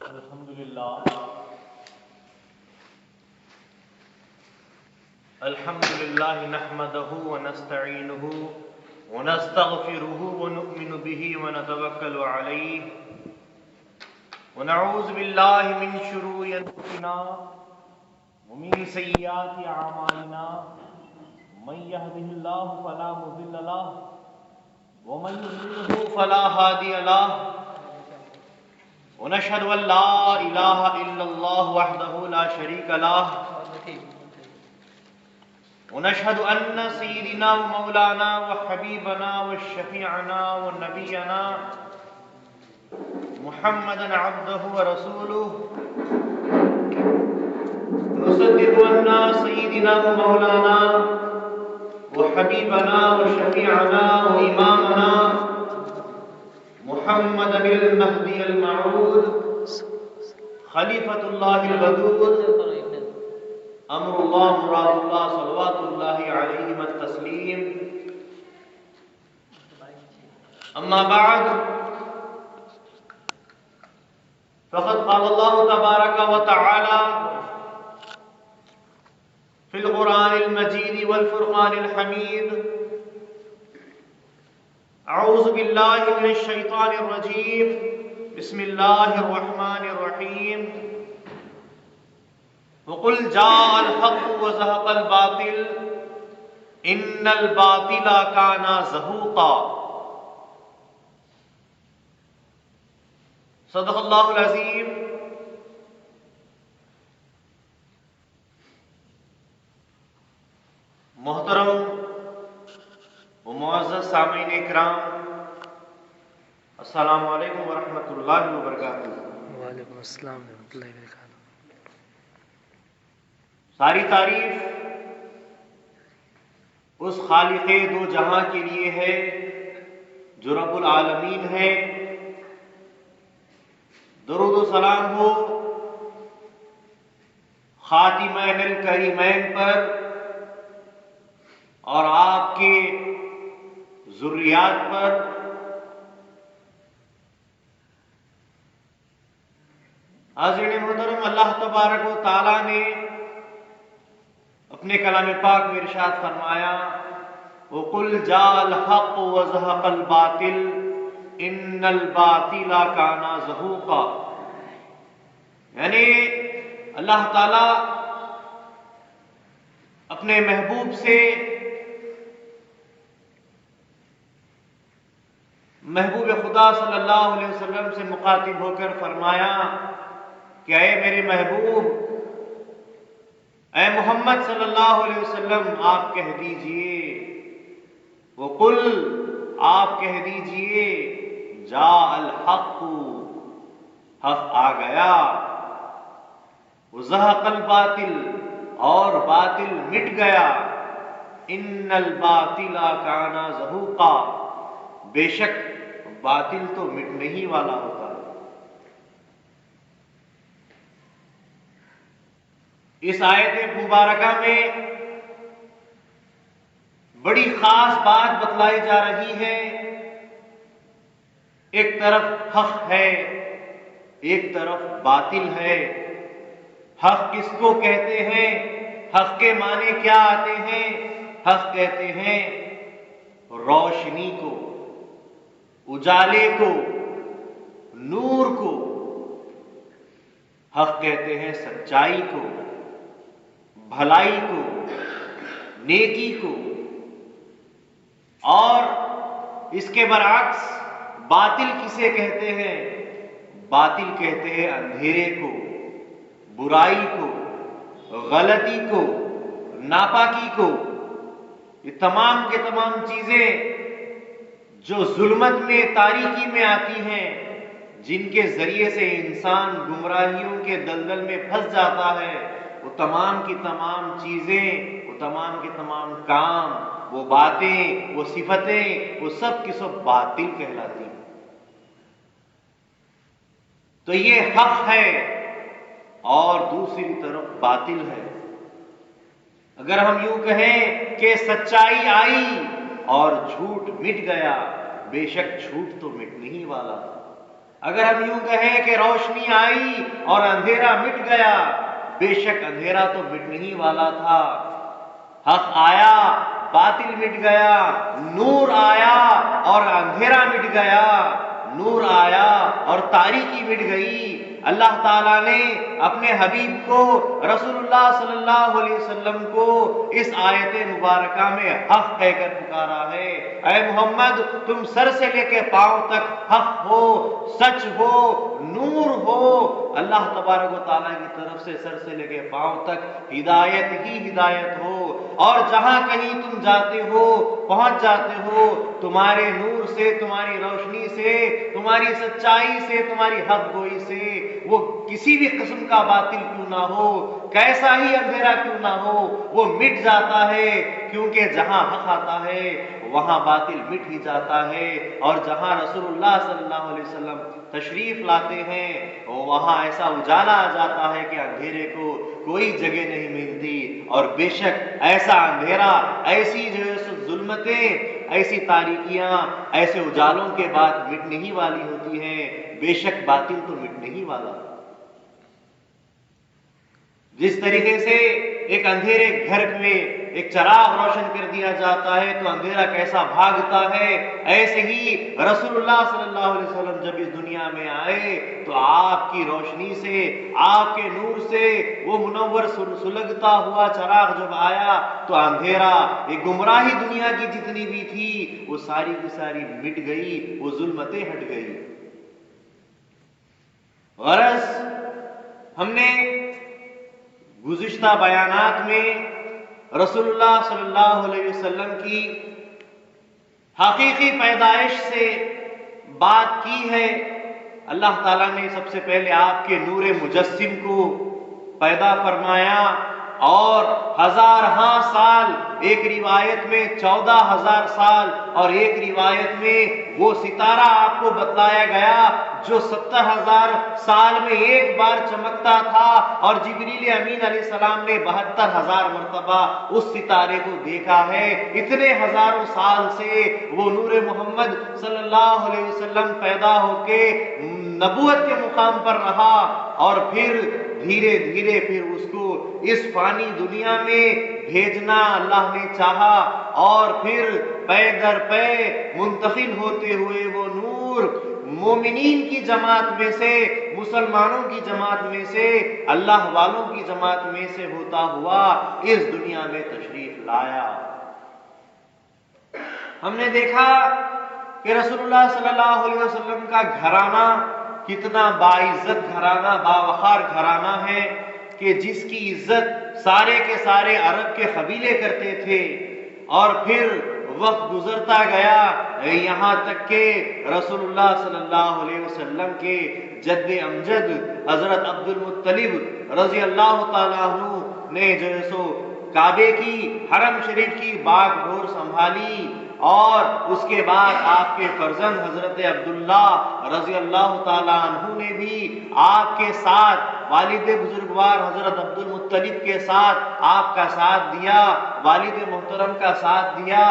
الحمدللہ نحمده ونستعینه ونستغفره ونؤمن به ونتوکل علیہ ونعوذ باللہ من شرور انفسنا ومن سیئات اعمالنا من يهده اللہ فلا مضل له ومن يضلل فلا هادی له ونشهد ان لا الہ الا اللہ وحدہ لا شریک له ونشهد أن سيدنا ومولانا وحبيبنا وشفيعنا ونبينا محمدا عبده ورسوله نصدق أن سيدنا ومولانا وحبيبنا وشفيعنا وإمامنا محمدا المهدي الموعود خليفة الله الودود امر اللہ مراد اللہ صلوات اللہ علیہ التسلیم اما بعد فقد قال اللہ تبارک وتعالی فی القرآن المجید والفرقان الحمید اعوذ باللہ من الشیطان الرجیم بسم اللہ الرحمن الرحیم وقل جاء الحق وزهق الباطل ان الباطل كان زهوقا صدق اللہ العظیم. محترم و معزز سامعین اکرام، السلام علیکم ورحمۃ اللہ وبرکاتہ. وعلیکم السلام ورحمۃ اللہ وبرکاتہ. ساری تعریف اس خالق دو جہاں کے لیے ہے جو رب العالمین ہے. درود و سلام ہو خاتمین الکریمین پر اور آپ کے ذریات پر. حاضرین محترم، اللہ تبارک و تعالی نے اپنے کلام پاک میں ارشاد فرمایا وَقُلْ جَاءَ الْحَقُّ وَزَهَقَ الْبَاطِلُ إِنَّ الْبَاطِلَ كَانَ زَهُوقًا. یعنی اللہ تعالی اپنے محبوب سے، محبوب خدا صلی اللہ علیہ وسلم سے مخاطب ہو کر فرمایا کہ اے میرے محبوب، اے محمد صلی اللہ علیہ وسلم، آپ کہہ دیجئے وَقُلْ، آپ کہہ دیجئے جاء الحق، حق آ گیا، وزہق الباطل، اور باطل مٹ گیا، ان الباطل کان زہوقا، بے شک باطل تو مٹنے ہی والا ہوتا ہے. اس آیت مبارکہ میں بڑی خاص بات بتلائی جا رہی ہے. ایک طرف حق ہے، ایک طرف باطل ہے. حق کس کو کہتے ہیں؟ حق کے معنی کیا آتے ہیں؟ حق کہتے ہیں روشنی کو، اجالے کو، نور کو. حق کہتے ہیں سچائی کو، بھلائی کو، نیکی کو. اور اس کے برعکس باطل کسے کہتے ہیں؟ باطل کہتے ہیں اندھیرے کو، برائی کو، غلطی کو، ناپاکی کو. یہ تمام کے تمام چیزیں جو ظلمت میں، تاریکی میں آتی ہیں، جن کے ذریعے سے انسان گمراہیوں کے دلدل میں پھنس جاتا ہے، وہ تمام کی تمام چیزیں، وہ تمام کے تمام کام، وہ باتیں، وہ صفتیں، وہ سب کی سب باطل کہلاتی ہیں. تو یہ حق ہے اور دوسری طرف باطل ہے. اگر ہم یوں کہیں کہ سچائی آئی اور جھوٹ مٹ گیا، بے شک جھوٹ تو مٹنے ہی والا. اگر ہم یوں کہیں کہ روشنی آئی اور اندھیرا مٹ گیا، بے شک اندھیرا تو مٹنے ہی والا تھا۔ حق آیا، باطل مٹ گیا، نور آیا اور اندھیرا مٹ گیا، نور آیا اور تاریکی مٹ گئی۔ اللہ تعالیٰ نے اپنے حبیب کو، رسول اللہ صلی اللہ علیہ وسلم کو اس آیت مبارکہ میں حق کہہ کر پکارا ہے۔ اے محمد، تم سر سے لے کے پاؤں تک حق ہو، سچ ہو، نور ہو۔ اللہ تبارک و تعالیٰ کی طرف سے سر سے لے کے پاؤں تک ہدایت ہی ہدایت ہو، اور جہاں کہیں تم جاتے ہو، پہنچ جاتے ہو، تمہارے نور سے، تمہاری روشنی سے، تمہاری سچائی سے، تمہاری حق گوئی سے، وہ کسی بھی قسم کا باطل کیوں نہ ہو، کیسا ہی اندھیرا کیوں نہ ہو، وہ مٹ جاتا ہے، کیونکہ جہاں حق آتا ہے وہاں باطل مٹ ہی جاتا ہے، اور جہاں رسول اللہ صلی اللہ علیہ وسلم تشریف لاتے ہیں وہاں ایسا اجالا آ جاتا ہے کہ اندھیرے کو کوئی جگہ نہیں ملتی۔ اور بے شک ایسا اندھیرا، ایسی جو ظلمتیں، ایسی تاریکیاں، ایسے اجالوں کے بعد مٹنے ہی والی ہوتی ہیں، بے شک باطل تو مٹنے ہی والا۔ جس طریقے سے ایک اندھیرے گھر میں ایک چراغ روشن کر دیا جاتا ہے تو اندھیرا کیسا بھاگتا ہے، ایسے ہی رسول اللہ صلی اللہ علیہ وسلم جب اس دنیا میں آئے تو آپ کی روشنی سے، آپ کے نور سے وہ منور سلگتا ہوا چراغ جب آیا تو اندھیرا، ایک گمراہی دنیا کی جتنی بھی تھی وہ ساری کی ساری مٹ گئی، وہ ظلمتیں ہٹ گئی۔ غرض ہم نے گزشتہ بیانات میں رسول اللہ صلی اللہ علیہ وسلم کی حقیقی پیدائش سے بات کی ہے۔ اللہ تعالیٰ نے سب سے پہلے آپ کے نور مجسم کو پیدا فرمایا، اور 1000 سال، ایک روایت میں 14,000 سال، اور ایک روایت میں وہ ستارہ آپ کو بتلایا گیا جو 70,000 سال میں ایک بار چمکتا تھا، اور جبریل امین علیہ السلام نے 72,000 مرتبہ اس ستارے کو دیکھا ہے۔ اتنے ہزاروں سال سے وہ نور محمد صلی اللہ علیہ وسلم پیدا ہو کے نبوت کے مقام پر رہا، اور پھر دھیرے دھیرے پھر اس کو اس فانی دنیا میں بھیجنا اللہ نے چاہا، اور پھر پے در پے منتقل ہوتے ہوئے وہ نور مومنین کی جماعت میں سے، مسلمانوں کی جماعت میں سے، اللہ والوں کی جماعت میں سے ہوتا ہوا اس دنیا میں تشریف لایا۔ ہم نے دیکھا کہ رسول اللہ صلی اللہ علیہ وسلم کا گھرانہ کتنا باعزت گھرانہ، باوقار گھرانہ ہے، کہ جس کی عزت سارے کے سارے عرب کے قبیلے کرتے تھے، اور پھر وقت گزرتا گیا یہاں تک کہ رسول اللہ صلی اللہ علیہ وسلم کے جد امجد حضرت عبد المطلب رضی اللہ تعالیٰ عنہ نے جو ہے سو کعبے کی، حرم شریف کی باغ ڈور سنبھالی، اور اس کے بعد آپ کے فرزند حضرت عبداللہ رضی اللہ تعالیٰ عنہ نے بھی آپ کے ساتھ، والد بزرگوار حضرت عبد المطلب کے ساتھ آپ کا ساتھ دیا، والد محترم کا ساتھ دیا،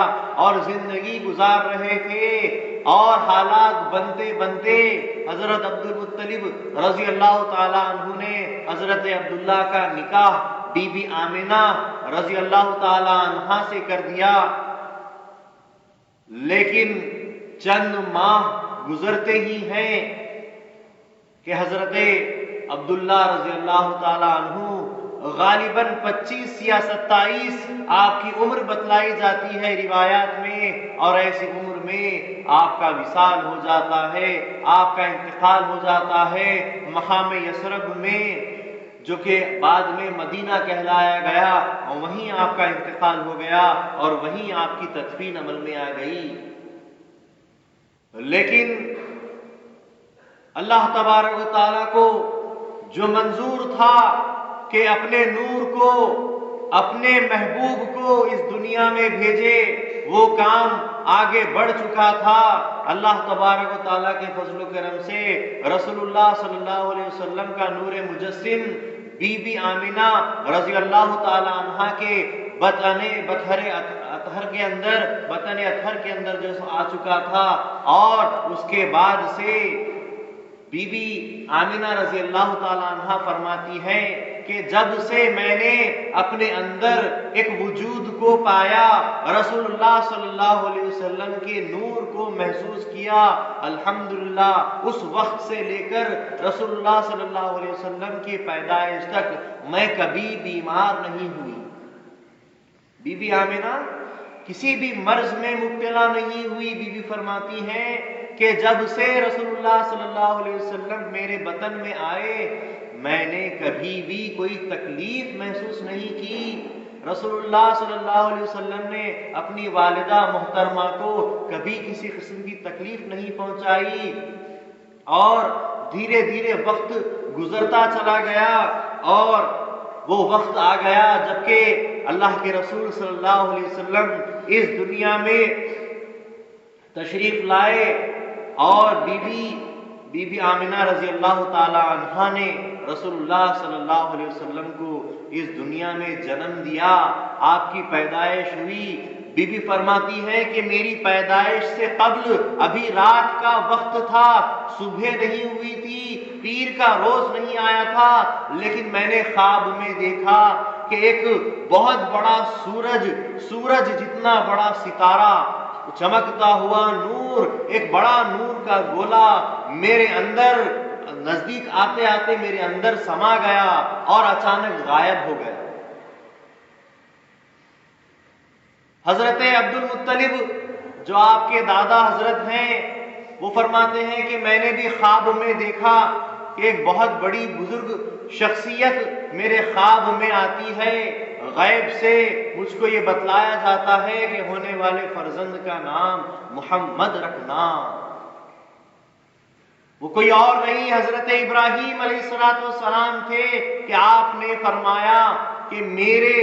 اور زندگی گزار رہے تھے، اور حالات بنتے بنتے حضرت عبد المطلب رضی اللہ تعالیٰ عنہ نے حضرت عبداللہ کا نکاح بی بی آمنہ رضی اللہ تعالیٰ عنہا سے کر دیا۔ لیکن چند ماہ گزرتے ہی ہیں کہ حضرت عبداللہ رضی اللہ تعالیٰ عنہ غالباً 25 یا 27 آپ کی عمر بتلائی جاتی ہے روایات میں، اور ایسی عمر میں آپ کا وصال ہو جاتا ہے، آپ کا انتقال ہو جاتا ہے مقام یثرب میں، جو کہ بعد میں مدینہ کہلایا گیا، اور وہیں آپ کا انتقال ہو گیا، اور وہیں آپ کی تدفین عمل میں آ گئی۔ لیکن اللہ تبارک و تعالیٰ کو جو منظور تھا کہ اپنے نور کو، اپنے محبوب کو اس دنیا میں بھیجے، وہ کام آگے بڑھ چکا تھا۔ اللہ تبارک و تعالیٰ کے فضل و کرم سے رسول اللہ صلی اللہ علیہ وسلم کا نور مجسم بی بی آمنہ رضی اللہ تعالی عنہا کے بطن اطہر کے اندر جو آ چکا تھا، اور اس کے بعد سے بی بی آمنہ رضی اللہ تعالیٰ عنہ فرماتی ہے کہ جب سے میں نے اپنے اندر ایک وجود کو پایا، رسول اللہ صلی اللہ علیہ وسلم کے نور کو محسوس کیا، الحمدللہ اس وقت سے لے کر رسول اللہ صلی اللہ علیہ وسلم کی پیدائش تک میں کبھی بیمار نہیں ہوئی۔ بی بی آمنہ کسی بھی مرض میں مبتلا نہیں ہوئی۔ بی بی فرماتی ہیں کہ جب سے رسول اللہ صلی اللہ علیہ وسلم میرے بطن میں آئے، میں نے کبھی بھی کوئی تکلیف محسوس نہیں کی۔ رسول اللہ صلی اللہ علیہ وسلم نے اپنی والدہ محترمہ کو کبھی کسی قسم کی تکلیف نہیں پہنچائی، اور دھیرے دھیرے وقت گزرتا چلا گیا، اور وہ وقت آ گیا جبکہ اللہ کے رسول صلی اللہ علیہ وسلم اس دنیا میں تشریف لائے، اور بی بی آمنہ رضی اللہ تعالی عنہا نے رسول اللہ صلی اللہ علیہ وسلم کو اس دنیا میں جنم دیا، آپ کی پیدائش ہوئی۔ بی بی فرماتی ہے کہ میری پیدائش سے قبل ابھی رات کا وقت تھا، صبح نہیں ہوئی تھی، پیر کا روز نہیں آیا تھا، لیکن میں نے خواب میں دیکھا کہ ایک بہت بڑا سورج جتنا بڑا ستارہ، چمکتا ہوا نور، ایک بڑا نور کا گولا میرے اندر نزدیک آتے آتے میرے اندر سما گیا اور اچانک غائب ہو گیا۔ حضرت عبد المطلب جو آپ کے دادا حضرت ہیں، وہ فرماتے ہیں کہ میں نے بھی خواب میں دیکھا کہ ایک بہت بڑی بزرگ شخصیت میرے خواب میں آتی ہے، غیب سے مجھ کو یہ بتلایا جاتا ہے کہ ہونے والے فرزند کا نام محمد رکھنا۔ وہ کوئی اور نہیں، حضرت ابراہیم علیہ السلام تھے کہ آپ نے فرمایا کہ میرے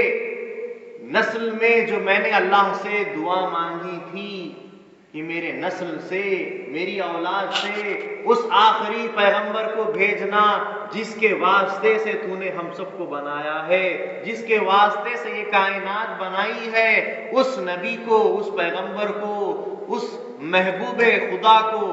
نسل میں جو میں نے اللہ سے دعا مانگی تھی کہ میرے نسل سے، میری اولاد سے اس آخری پیغمبر کو بھیجنا جس کے واسطے سے تو نے ہم سب کو بنایا ہے، جس کے واسطے سے یہ کائنات بنائی ہے، اس نبی کو، اس پیغمبر کو، اس محبوب خدا کو،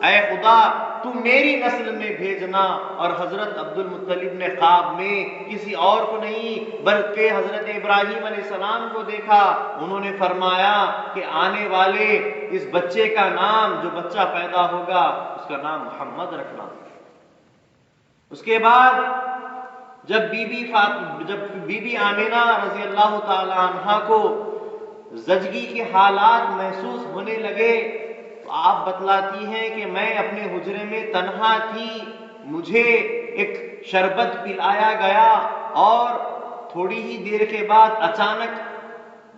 اے خدا تو میری نسل میں بھیجنا۔ اور حضرت عبد المطلب نے خواب میں کسی اور کو نہیں بلکہ حضرت ابراہیم علیہ السلام کو دیکھا۔ انہوں نے فرمایا کہ آنے والے اس بچے کا نام، جو بچہ پیدا ہوگا اس کا نام محمد رکھنا۔ اس کے بعد جب بی بی آمنہ رضی اللہ تعالی عنہا کو زچگی کے حالات محسوس ہونے لگے تو آپ بتلاتی ہیں کہ میں اپنے حجرے میں تنہا تھی، مجھے ایک شربت پلایا گیا، اور تھوڑی ہی دیر کے بعد اچانک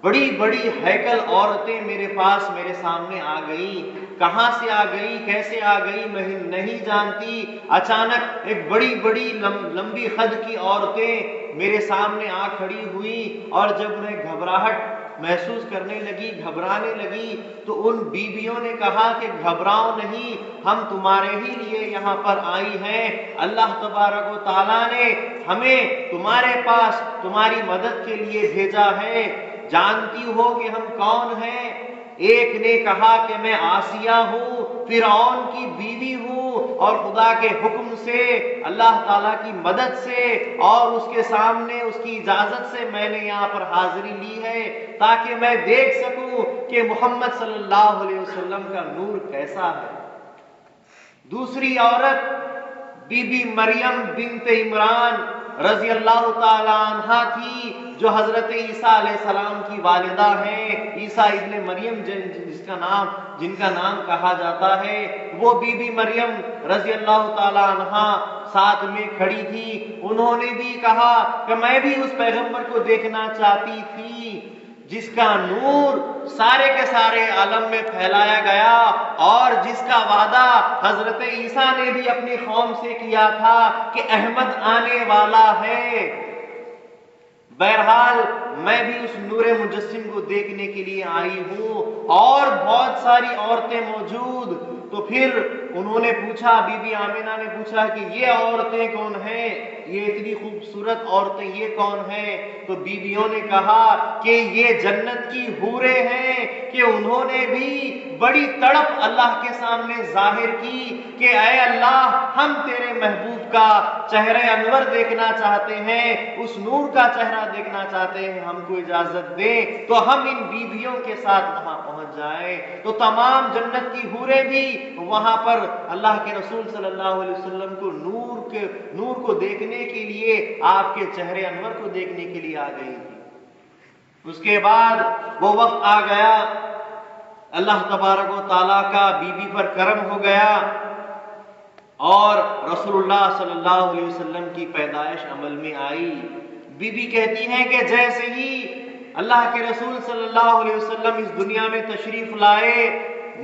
بڑی بڑی ہیکل عورتیں میرے پاس، میرے سامنے آ گئی۔ کہاں سے آ گئی، کیسے آ گئی میں نہیں جانتی۔ اچانک ایک بڑی بڑی لمبی قد کی عورتیں میرے سامنے آ کھڑی ہوئی، اور جب میں گھبراہٹ محسوس کرنے لگی، گھبرانے لگی، تو ان بیویوں نے کہا کہ گھبراؤ نہیں، ہم تمہارے ہی لیے یہاں پر آئی ہیں، اللہ تبارک و تعالیٰ نے ہمیں تمہارے پاس تمہاری مدد کے لیے بھیجا ہے، جانتی ہو کہ ہم کون ہیں؟ ایک نے کہا کہ میں آسیہ ہوں، فرعون کی بیوی ہوں، اور خدا کے حکم سے، اللہ تعالیٰ کی مدد سے اور اس کے سامنے اس کی اجازت سے میں نے یہاں پر حاضری لی ہے تاکہ میں دیکھ سکوں کہ محمد صلی اللہ علیہ وسلم کا نور کیسا ہے۔ دوسری عورت بی بی مریم بنت عمران رضی اللہ تعالی عنہا تھی، جو حضرت عیسیٰ علیہ السلام کی والدہ ہیں، عیسیٰ ابن مریم جن کا نام کہا جاتا ہے۔ وہ بی بی مریم رضی اللہ تعالی عنہا ساتھ میں کھڑی تھی۔ انہوں نے بھی کہا کہ میں بھی اس پیغمبر کو دیکھنا چاہتی تھی جس کا نور سارے کے سارے عالم میں پھیلایا گیا، اور جس کا وعدہ حضرت عیسیٰ نے بھی اپنی قوم سے کیا تھا کہ احمد آنے والا ہے۔ بہرحال میں بھی اس نور مجسم کو دیکھنے کے لیے آئی ہوں، اور بہت ساری عورتیں موجود۔ تو پھر انہوں نے پوچھا، بی بی آمینہ نے پوچھا کہ یہ عورتیں کون ہیں، یہ اتنی خوبصورت عورتیں یہ کون ہیں؟ تو بیویوں نے کہا کہ یہ جنت کی حوریں ہیں کہ انہوں نے بھی بڑی تڑپ اللہ کے سامنے ظاہر کی کہ اے اللہ، ہم تیرے محبوب کا چہرہ انور دیکھنا چاہتے ہیں، اس نور کا چہرہ دیکھنا چاہتے ہیں، ہم کو اجازت دیں تو ہم ان بیویوں کے ساتھ وہاں پہنچ جائیں۔ تو تمام جنت کی حوریں بھی وہاں پر اللہ کے رسول صلی اللہ علیہ وسلم کو نور کو دیکھنے کے لیے، آپ کے چہرے انور کو دیکھنے کے لیے آ گئی تھی۔ اس کے بعد وہ وقت آ گیا، اللہ تبارک و تعالیٰ کا بی بی پر کرم ہو گیا اور رسول اللہ صلی اللہ علیہ وسلم کی پیدائش عمل میں آئی۔ بی بی کہتی ہیں کہ جیسے ہی اللہ کے رسول صلی اللہ علیہ وسلم اس دنیا میں تشریف لائے،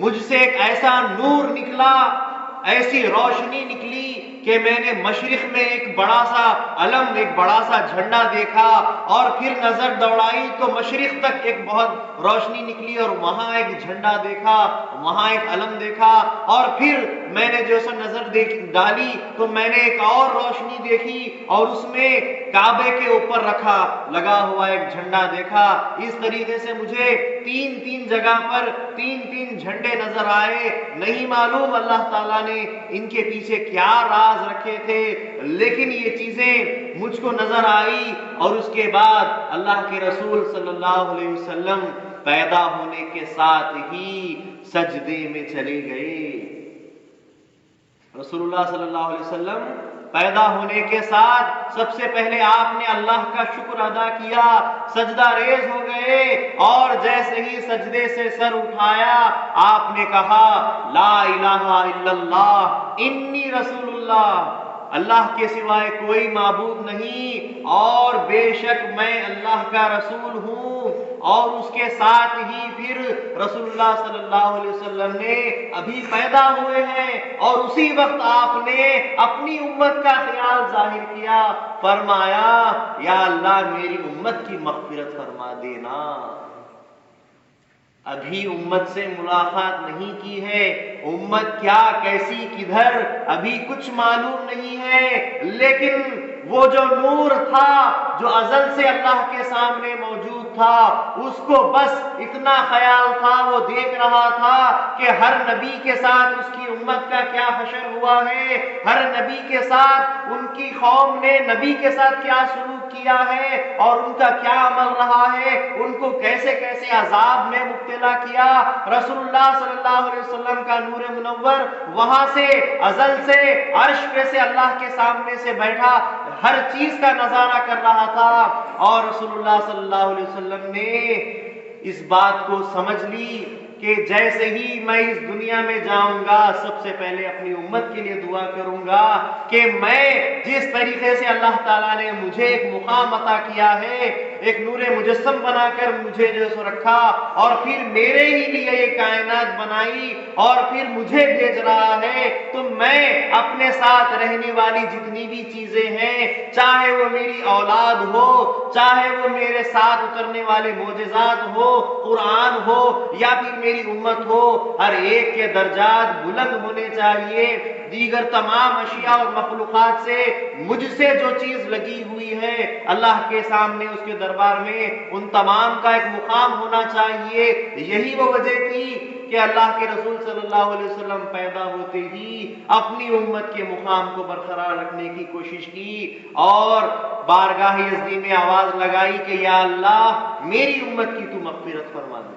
مجھ سے ایک ایسا نور نکلا، ایسی روشنی نکلی کہ میں نے مشرق میں ایک بڑا سا علم، ایک بڑا سا جھنڈا دیکھا، اور پھر نظر دوڑائی تو مشرق تک ایک بہت روشنی نکلی اور وہاں ایک جھنڈا دیکھا، وہاں ایک علم دیکھا، اور پھر میں نے جو سا نظر ڈالی تو میں نے ایک اور روشنی دیکھی اور اس میں کعبے کے اوپر رکھا لگا ہوا ایک جھنڈا دیکھا۔ اس طریقے سے مجھے تین جگہ پر تین جھنڈے نظر آئے۔ نہیں معلوم اللہ تعالیٰ نے ان کے پیچھے کیا راز رکھے تھے، لیکن یہ چیزیں مجھ کو نظر آئی، اور اس کے بعد اللہ کے رسول صلی اللہ علیہ وسلم پیدا ہونے کے ساتھ ہی سجدے میں چلے گئے۔ رسول اللہ صلی اللہ علیہ وسلم پیدا ہونے کے ساتھ سب سے پہلے آپ نے اللہ کا شکر ادا کیا، سجدہ ریز ہو گئے، اور جیسے ہی سجدے سے سر اٹھایا آپ نے کہا لا الہ الا اللہ انی رسول اللہ، اللہ کے سوائے کوئی معبود نہیں اور بے شک میں اللہ کا رسول ہوں۔ اور اس کے ساتھ ہی پھر رسول اللہ صلی اللہ علیہ وسلم نے ابھی پیدا ہوئے ہیں، اور اسی وقت آپ نے اپنی امت کا خیال ظاہر کیا، فرمایا یا اللہ میری امت کی مغفرت فرما دینا۔ ابھی امت سے ملاقات نہیں کی ہے، امت کیا کیسی کدھر ابھی کچھ معلوم نہیں ہے، لیکن وہ جو نور تھا جو ازل سے اللہ کے سامنے موجود تھا، اس کو بس اتنا خیال تھا، وہ دیکھ رہا تھا کہ ہر نبی کے ساتھ اس کی امت کا کیا حشر ہوا ہے، ہر نبی کے ساتھ ان کی قوم نے نبی کے ساتھ کیا سلوک کیا ہے اور ان کا کیا عمل رہا ہے، ان کو کیسے کیسے عذاب میں مبتلا کیا۔ رسول اللہ صلی اللہ علیہ وسلم کا نور منور وہاں سے ازل سے عرش پہ سے اللہ کے سامنے سے بیٹھا ہر چیز کا نظارہ کر رہا تھا، اور رسول اللہ صلی اللہ علیہ وسلم نے اس بات کو سمجھ لی کہ جیسے ہی میں اس دنیا میں جاؤں گا سب سے پہلے اپنی امت کے لیے دعا کروں گا کہ میں جس طریقے سے اللہ تعالیٰ نے مجھے ایک مقام عطا کیا ہے، ایک نور مجسم بنا کر مجھے جو سو رکھا، اور پھر میرے ہی لیے یہ کائنات بنائی اور پھر مجھے بھیج رہا ہے، تو میں اپنے ساتھ رہنے والی جتنی بھی چیزیں ہیں، چاہے وہ میری اولاد ہو، چاہے وہ میرے ساتھ اترنے والے معجزات ہو، قرآن ہو، یا پھر میری امت ہو، ہر ایک کے درجات بلند ہونے چاہیے۔ دیگر تمام اشیاء اور مخلوقات سے مجھ سے جو چیز لگی ہوئی ہے اللہ کے سامنے اس کے دربار میں ان تمام کا ایک مقام ہونا چاہیے۔ یہی وہ وجہ تھی کہ اللہ کے رسول صلی اللہ علیہ وسلم پیدا ہوتے ہی اپنی امت کے مقام کو برقرار رکھنے کی کوشش کی اور بارگاہ یزدی میں آواز لگائی کہ یا اللہ میری امت کی تو مغفرت فرما دے۔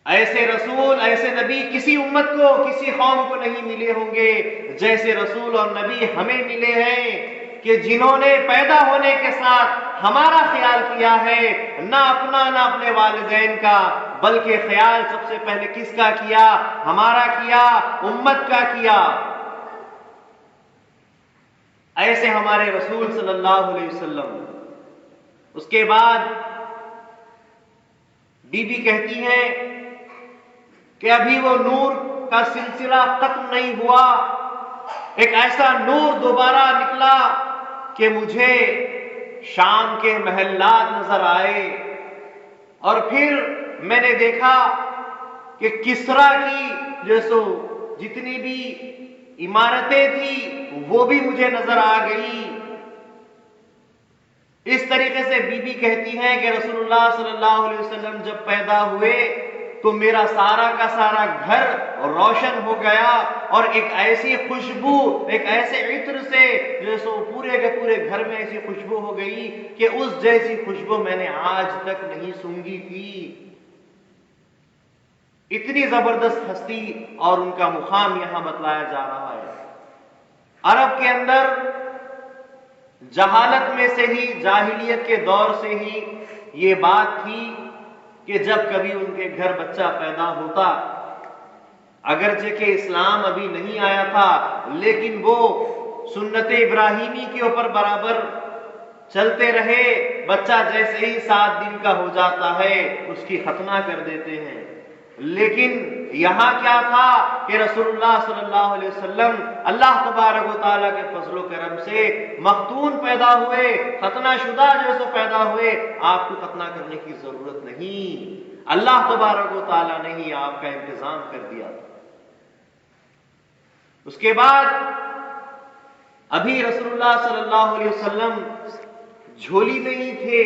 ایسے رسول، ایسے نبی کسی امت کو، کسی قوم کو نہیں ملے ہوں گے جیسے رسول اور نبی ہمیں ملے ہیں، کہ جنہوں نے پیدا ہونے کے ساتھ ہمارا خیال کیا ہے، نہ اپنا نہ اپنے والدین کا، بلکہ خیال سب سے پہلے کس کا کیا؟ ہمارا کیا، امت کا کیا۔ ایسے ہمارے رسول صلی اللہ علیہ وسلم۔ اس کے بعد بی بی کہتی ہیں کہ ابھی وہ نور کا سلسلہ ختم نہیں ہوا، ایک ایسا نور دوبارہ نکلا کہ مجھے شام کے محلات نظر آئے، اور پھر میں نے دیکھا کہ کسرا کی جو سو جتنی بھی عمارتیں تھی وہ بھی مجھے نظر آ گئی۔ اس طریقے سے بی بی کہتی ہیں کہ رسول اللہ صلی اللہ علیہ وسلم جب پیدا ہوئے تو میرا سارا کا سارا گھر روشن ہو گیا، اور ایک ایسی خوشبو، ایک ایسے عطر سے جو سو پورے کے پورے گھر میں ایسی خوشبو ہو گئی کہ اس جیسی خوشبو میں نے آج تک نہیں سونگھی تھی۔ اتنی زبردست ہستی اور ان کا مقام یہاں بتلایا جا رہا ہے۔ عرب کے اندر جہالت میں سے ہی، جاہلیت کے دور سے ہی یہ بات تھی کہ جب کبھی ان کے گھر بچہ پیدا ہوتا، اگرچہ کہ اسلام ابھی نہیں آیا تھا لیکن وہ سنت ابراہیمی کے اوپر برابر چلتے رہے، بچہ جیسے ہی 7 دن کا ہو جاتا ہے اس کی ختنہ کر دیتے ہیں۔ لیکن یہاں کیا تھا کہ رسول اللہ صلی اللہ علیہ وسلم اللہ تبارک و تعالیٰ کے فضل و کرم سے مختون پیدا ہوئے، ختنہ شدہ جو سو پیدا ہوئے، آپ کو ختنہ کرنے کی ضرورت نہیں، اللہ تبارک و تعالیٰ نے ہی آپ کا انتظام کر دیا۔ اس کے بعد ابھی رسول اللہ صلی اللہ علیہ وسلم جھولی میں ہی تھے،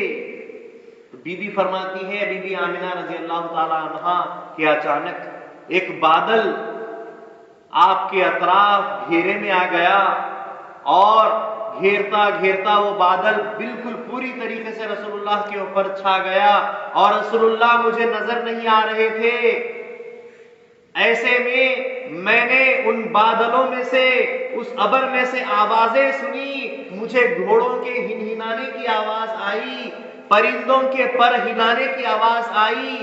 تو بی بی فرماتی ہے، بی بی آمنہ رضی اللہ تعالی عنہا، کہ اچانک ایک بادل آپ کے اطراف گھیرے میں آ گیا، اور گھیرتا گھیرتا وہ بادل بالکل پوری طریقے سے رسول اللہ کے اوپر چھا گیا، اور رسول اللہ مجھے نظر نہیں آ رہے تھے۔ ایسے میں نے ان بادلوں میں سے، اس ابر میں سے آوازیں سنی، مجھے گھوڑوں کے ہنہنانے کی آواز آئی، پرندوں کے پر ہلانے کی آواز آئی،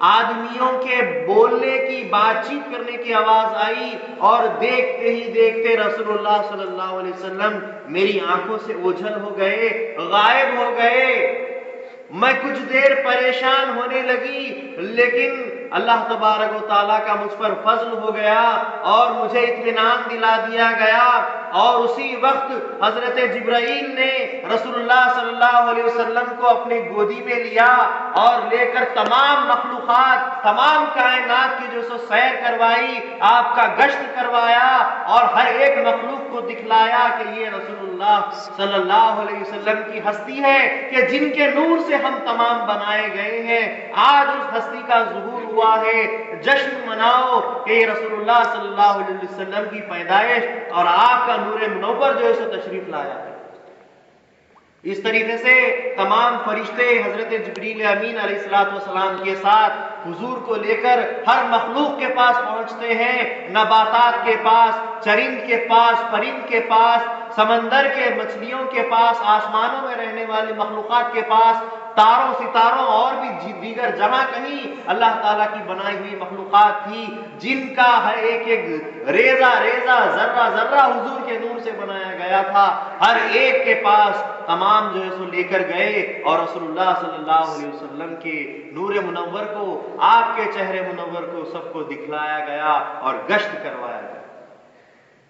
آدمیوں کے بولنے کی، بات چیت کرنے کی آواز آئی، اور دیکھتے ہی دیکھتے رسول اللہ صلی اللہ علیہ وسلم میری آنکھوں سے اوجھل ہو گئے، غائب ہو گئے۔ میں کچھ دیر پریشان ہونے لگی، لیکن اللہ تبارک و تعالیٰ کا مجھ پر فضل ہو گیا اور مجھے اطمینان دلا دیا گیا، اور اسی وقت حضرت جبرائیل نے رسول اللہ صلی اللہ علیہ وسلم کو اپنی گودی میں لیا اور لے کر تمام مخلوقات، تمام کائنات کی جو سو سیر کروائی، آپ کا گشت کروایا، اور ہر ایک مخلوق کو دکھلایا کہ یہ رسول اللہ صلی اللہ علیہ وسلم کی ہستی ہے کہ جن کے نور سے ہم تمام بنائے گئے ہیں۔ آج اس ہستی کا ظہور ہوا ہے، جشن مناؤ کہ یہ رسول اللہ صلی اللہ علیہ وسلم کی پیدائش اور آپ کا نور منور جو ہے سو تشریف لایا ہے۔ اس طریقے سے تمام فرشتے حضرت جبریل امین علیہ السلام کے ساتھ حضور کو لے کر ہر مخلوق کے پاس پہنچتے ہیں، نباتات کے پاس، چرند کے پاس، پرند کے پاس، سمندر کے مچھلیوں کے پاس، آسمانوں میں رہنے والے مخلوقات کے پاس، تاروں ستاروں اور بھی دیگر جہاں کہیں اللہ تعالیٰ کی بنائی ہوئی مخلوقات تھی، جن کا ہر ایک ایک ریزہ ریزہ، ذرہ ذرہ حضور کے نور سے بنایا گیا تھا، ہر ایک کے پاس تمام جو ہے سو لے کر گئے، اور رسول اللہ صلی اللہ علیہ وسلم کے نور منور کو، آپ کے چہرے منور کو سب کو دکھلایا گیا اور گشت کروایا گیا۔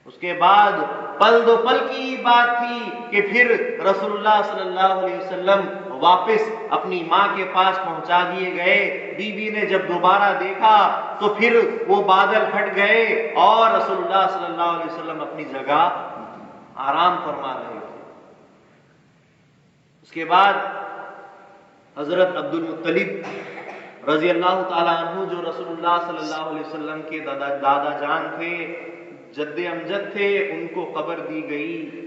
اس کے بعد پل دو پل کی بات تھی کہ پھر رسول اللہ صلی اللہ علیہ وسلم واپس اپنی ماں کے پاس پہنچا دیے گئے۔ بی بی نے جب دوبارہ دیکھا تو پھر وہ بادل ہٹ گئے اور رسول اللہ صلی اللہ علیہ وسلم اپنی جگہ آرام فرما رہے تھے۔ اس کے بعد حضرت عبد المطلب رضی اللہ تعالیٰ عنہ، جو رسول اللہ صلی اللہ علیہ وسلم کے دادا جان تھے، جد امجد تھے، ان کو خبر دی گئی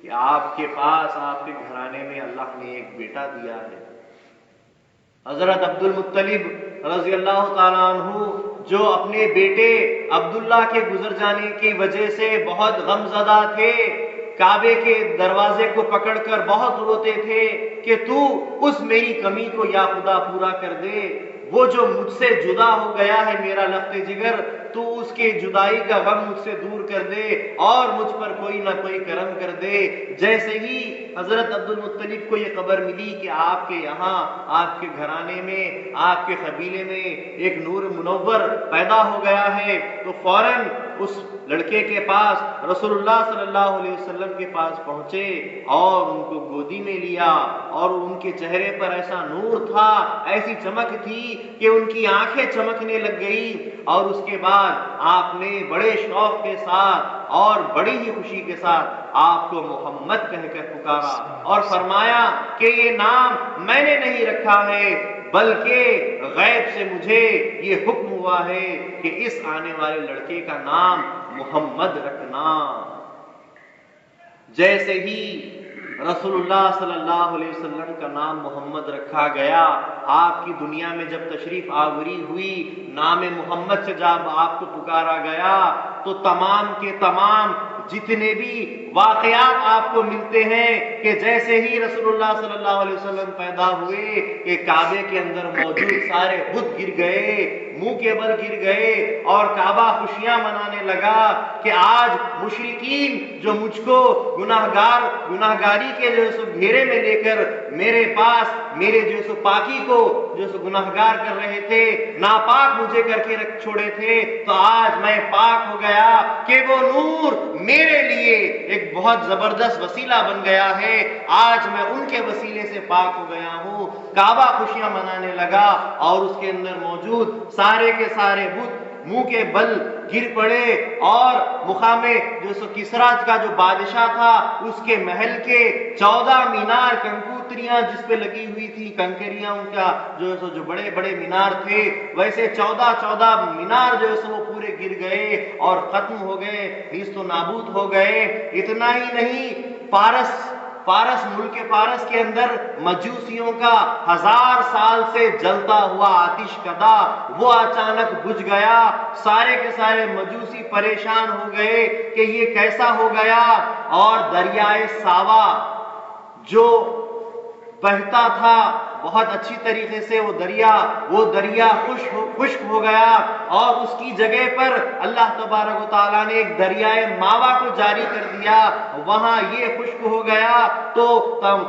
کہ آپ کے پاس، آپ کے گھرانے میں اللہ نے ایک بیٹا دیا ہے۔ حضرت عبد المطلب رضی اللہ تعالیٰ عنہ، جو اپنے بیٹے عبداللہ کے گزر جانے کی وجہ سے بہت غم زدہ تھے، کعبے کے دروازے کو پکڑ کر بہت روتے تھے کہ تو اس میری کمی کو یا خدا پورا کر دے، وہ جو مجھ سے جدا ہو گیا ہے میرا لخت جگر، تو اس کے جدائی کا غم مجھ سے دور کر دے اور مجھ پر کوئی نہ کوئی کرم کر دے۔ جیسے ہی حضرت عبد المطلب کو یہ خبر ملی کہ آپ کے یہاں، آپ کے گھرانے میں، آپ کے قبیلے میں ایک نور منور پیدا ہو گیا ہے، تو فوراً اس لڑکے کے پاس رسول اللہ صلی اللہ علیہ وسلم کے پاس پہنچے اور ان کو گودی میں لیا، اور ان کے چہرے پر ایسا نور تھا، ایسی چمک تھی کہ ان کی آنکھیں چمکنے لگ گئی، اور اس کے بعد آپ نے بڑے شوق کے ساتھ اور بڑی ہی خوشی کے ساتھ آپ کو محمد کہہ کر پکارا اور فرمایا کہ یہ نام میں نے نہیں رکھا ہے، بلکہ غیب سے مجھے یہ حکم ہوا ہے کہ اس آنے والے لڑکے کا نام محمد رکھنا۔ جیسے ہی رسول اللہ صلی اللہ علیہ وسلم کا نام محمد رکھا گیا، آپ کی دنیا میں جب تشریف آوری ہوئی، نام محمد سے جب آپ کو پکارا گیا تو تمام کے تمام جتنے بھی واقعات آپ کو ملتے ہیں کہ جیسے ہی رسول اللہ صلی اللہ علیہ وسلم پیدا ہوئے کہ کعبے کے اندر موجود سارے بت گر گئے، منہ کے بل گر گئے، اور کعبہ خوشیاں منانے لگا کہ آج مشرکین جو مجھ کو گناہگاری کے جو سو گھیرے میں لے کر میرے پاس میرے جو سو پاکی کو جو سو گناہگار کر رہے تھے، ناپاک مجھے کر کے رکھ چھوڑے تھے، تو آج میں پاک ہو گیا کہ وہ نور میرے لیے ایک بہت زبردست وسیلہ بن گیا ہے، آج میں ان کے وسیلے سے پاک ہو گیا ہوں۔ کعبہ خوشیاں منانے لگا اور اس کے اندر موجود سارے کے سارے بت منہ کے بل گر پڑے، اور مقامے جو سو کسریٰ کا جو بادشاہ تھا اس کے محل کے 14 مینار کنکوتریاں جس پہ لگی ہوئی تھی، کنکریاں ان کا جو بڑے بڑے مینار تھے، ویسے 14 مینار جو سو وہ پورے گر گئے اور ختم ہو گئے، نیست و نابود ہو گئے۔ اتنا ہی نہیں، فارس ملک فارس کے اندر مجوسیوں کا 1000 سال سے جلتا ہوا آتش کدا وہ اچانک بجھ گیا۔ سارے کے سارے مجوسی پریشان ہو گئے کہ یہ کیسا ہو گیا، اور دریائے ساوا جو بہتا تھا بہت اچھی طریقے سے، وہ دریا خشک ہو گیا، اور اس کی جگہ پر اللہ تبارک و تعالیٰ نے ایک دریائے ماوا کو جاری کر دیا، وہاں یہ خشک ہو گیا تو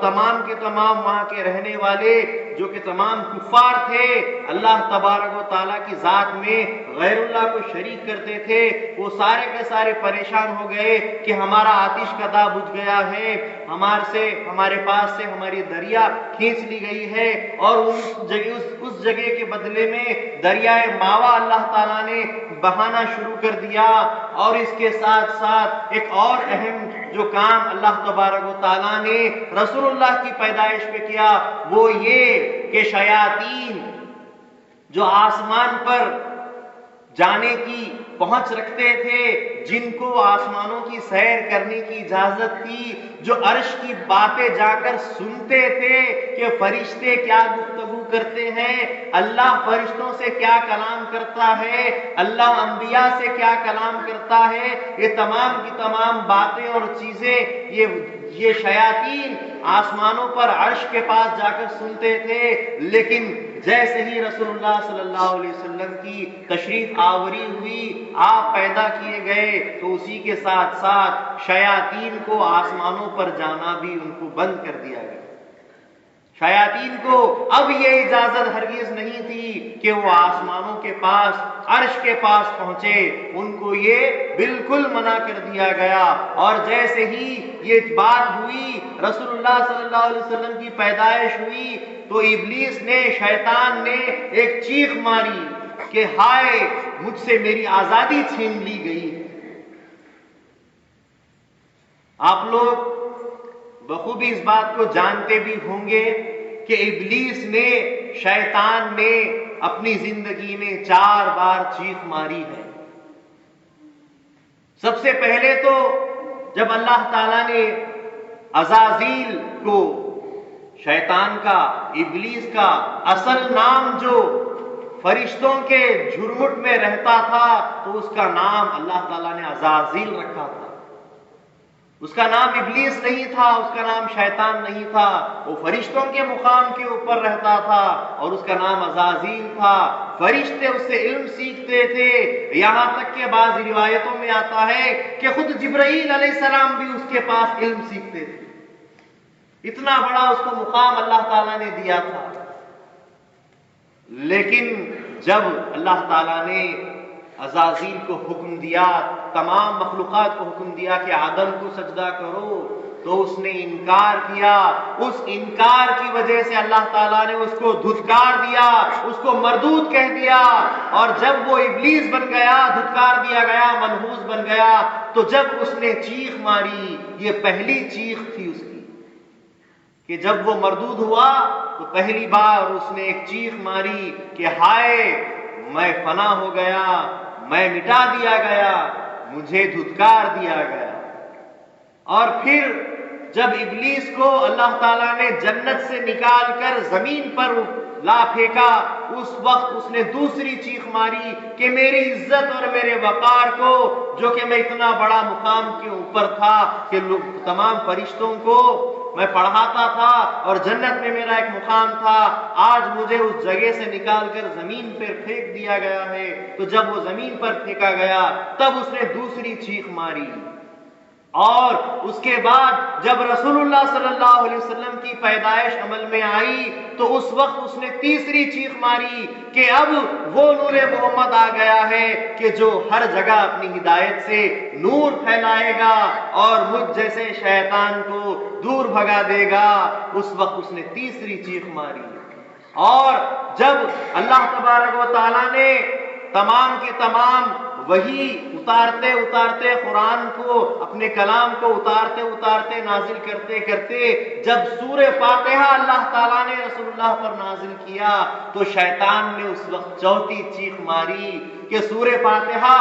تمام کے تمام وہاں کے رہنے والے جو کہ تمام کفار تھے، اللہ تبارک و تعالیٰ کی ذات میں غیر اللہ کو شریک کرتے تھے، وہ سارے کے سارے پریشان ہو گئے کہ ہمارا آتش کدا بجھ گیا ہے، ہمارے پاس سے ہماری دریا کھینچ لی گئی ہے، اور اس جگہ کے بدلے میں دریائے ماوا اللہ تعالیٰ نے بہانا شروع کر دیا۔ اور اس کے ساتھ ساتھ ایک اور اہم جو کام اللہ تبارک و تعالیٰ نے رسول اللہ کی پیدائش پہ کیا، وہ یہ کہ شیاطین جو آسمان پر جانے کی پہنچ رکھتے تھے، جن کو آسمانوں کی سیر کرنے کی اجازت تھی، جو عرش کی باتیں جا کر سنتے تھے کہ فرشتے کیا گفتگو کرتے ہیں، اللہ فرشتوں سے کیا کلام کرتا ہے، اللہ انبیاء سے کیا کلام کرتا ہے، یہ تمام کی تمام باتیں اور چیزیں یہ شیاطین آسمانوں پر عرش کے پاس جا کر سنتے تھے۔ لیکن جیسے ہی رسول اللہ صلی اللہ علیہ وسلم کی تشریف آوری ہوئی، آپ پیدا کیے گئے، تو اسی کے ساتھ ساتھ شیاطین کو آسمانوں پر جانا بھی ان کو بند کر دیا گیا۔ شیاطین کو اب یہ اجازت ہرگز نہیں تھی کہ وہ آسمانوں کے پاس عرش کے پاس پہنچے، ان کو یہ بالکل منع کر دیا گیا۔ اور جیسے ہی یہ بات ہوئی، رسول اللہ صلی اللہ علیہ وسلم کی پیدائش ہوئی، تو ابلیس نے، شیطان نے ایک چیخ ماری کہ ہائے، مجھ سے میری آزادی چھین لی گئی۔ آپ لوگ بخوبی اس بات کو جانتے بھی ہوں گے کہ ابلیس نے، شیطان نے اپنی زندگی میں 4 بار چیخ ماری ہے۔ سب سے پہلے تو جب اللہ تعالیٰ نے عزازیل کو، شیطان کا، ابلیس کا اصل نام جو فرشتوں کے جھرمٹ میں رہتا تھا، تو اس کا نام اللہ تعالیٰ نے عزازیل رکھا تھا۔ اس کا نام ابلیس نہیں تھا، اس کا نام شیطان نہیں تھا، وہ فرشتوں کے مقام کے اوپر رہتا تھا، اور اس کا نام عزازیل تھا۔ فرشتے اس سے علم سیکھتے تھے، یہاں تک کہ بعض روایتوں میں آتا ہے کہ خود جبرائیل علیہ السلام بھی اس کے پاس علم سیکھتے تھے۔ اتنا بڑا اس کو مقام اللہ تعالیٰ نے دیا تھا۔ لیکن جب اللہ تعالیٰ نے عزازیل کو حکم دیا، تمام مخلوقات کو حکم دیا کہ آدم کو سجدہ کرو، تو اس نے انکار کیا۔ اس انکار کی وجہ سے اللہ تعالیٰ نے اس کو دھتکار دیا، اس کو مردود کہہ دیا، اور جب وہ ابلیس بن گیا، دھتکار دیا گیا، منحوس بن گیا، تو جب اس نے چیخ ماری، یہ پہلی چیخ تھی اس کی کہ جب وہ مردود ہوا تو پہلی بار اس نے ایک چیخ ماری کہ ہائے میں فنا ہو گیا، میں مٹا دیا گیا، مجھے دھتکار دیا گیا۔ اور پھر جب ابلیس کو اللہ تعالیٰ نے جنت سے نکال کر زمین پر لا پھینکا، اس وقت اس نے دوسری چیخ ماری کہ میری عزت اور میرے وقار کو، جو کہ میں اتنا بڑا مقام کے اوپر تھا کہ تمام فرشتوں کو میں پڑھاتا تھا اور جنت میں میرا ایک مقام تھا، آج مجھے اس جگہ سے نکال کر زمین پر پھینک دیا گیا ہے۔ تو جب وہ زمین پر پھینکا گیا تب اس نے دوسری چیخ ماری۔ اور اس کے بعد جب رسول اللہ صلی اللہ علیہ وسلم کی پیدائش عمل میں آئی تو اس وقت اس نے تیسری چیخ ماری کہ اب وہ نور محمد آ گیا ہے کہ جو ہر جگہ اپنی ہدایت سے نور پھیلائے گا اور مجھ جیسے شیطان کو دور بھگا دے گا۔ اس وقت اس نے تیسری چیخ ماری۔ اور جب اللہ تبارک و تعالیٰ نے تمام کے تمام وہی اتارتے اتارتے قرآن کو، اپنے کلام کو اتارتے اتارتے نازل کرتے کرتے جب سورہ فاتحہ اللہ تعالیٰ نے رسول اللہ پر نازل کیا تو شیطان نے اس وقت چوتھی چیخ ماری کہ سورہ فاتحہ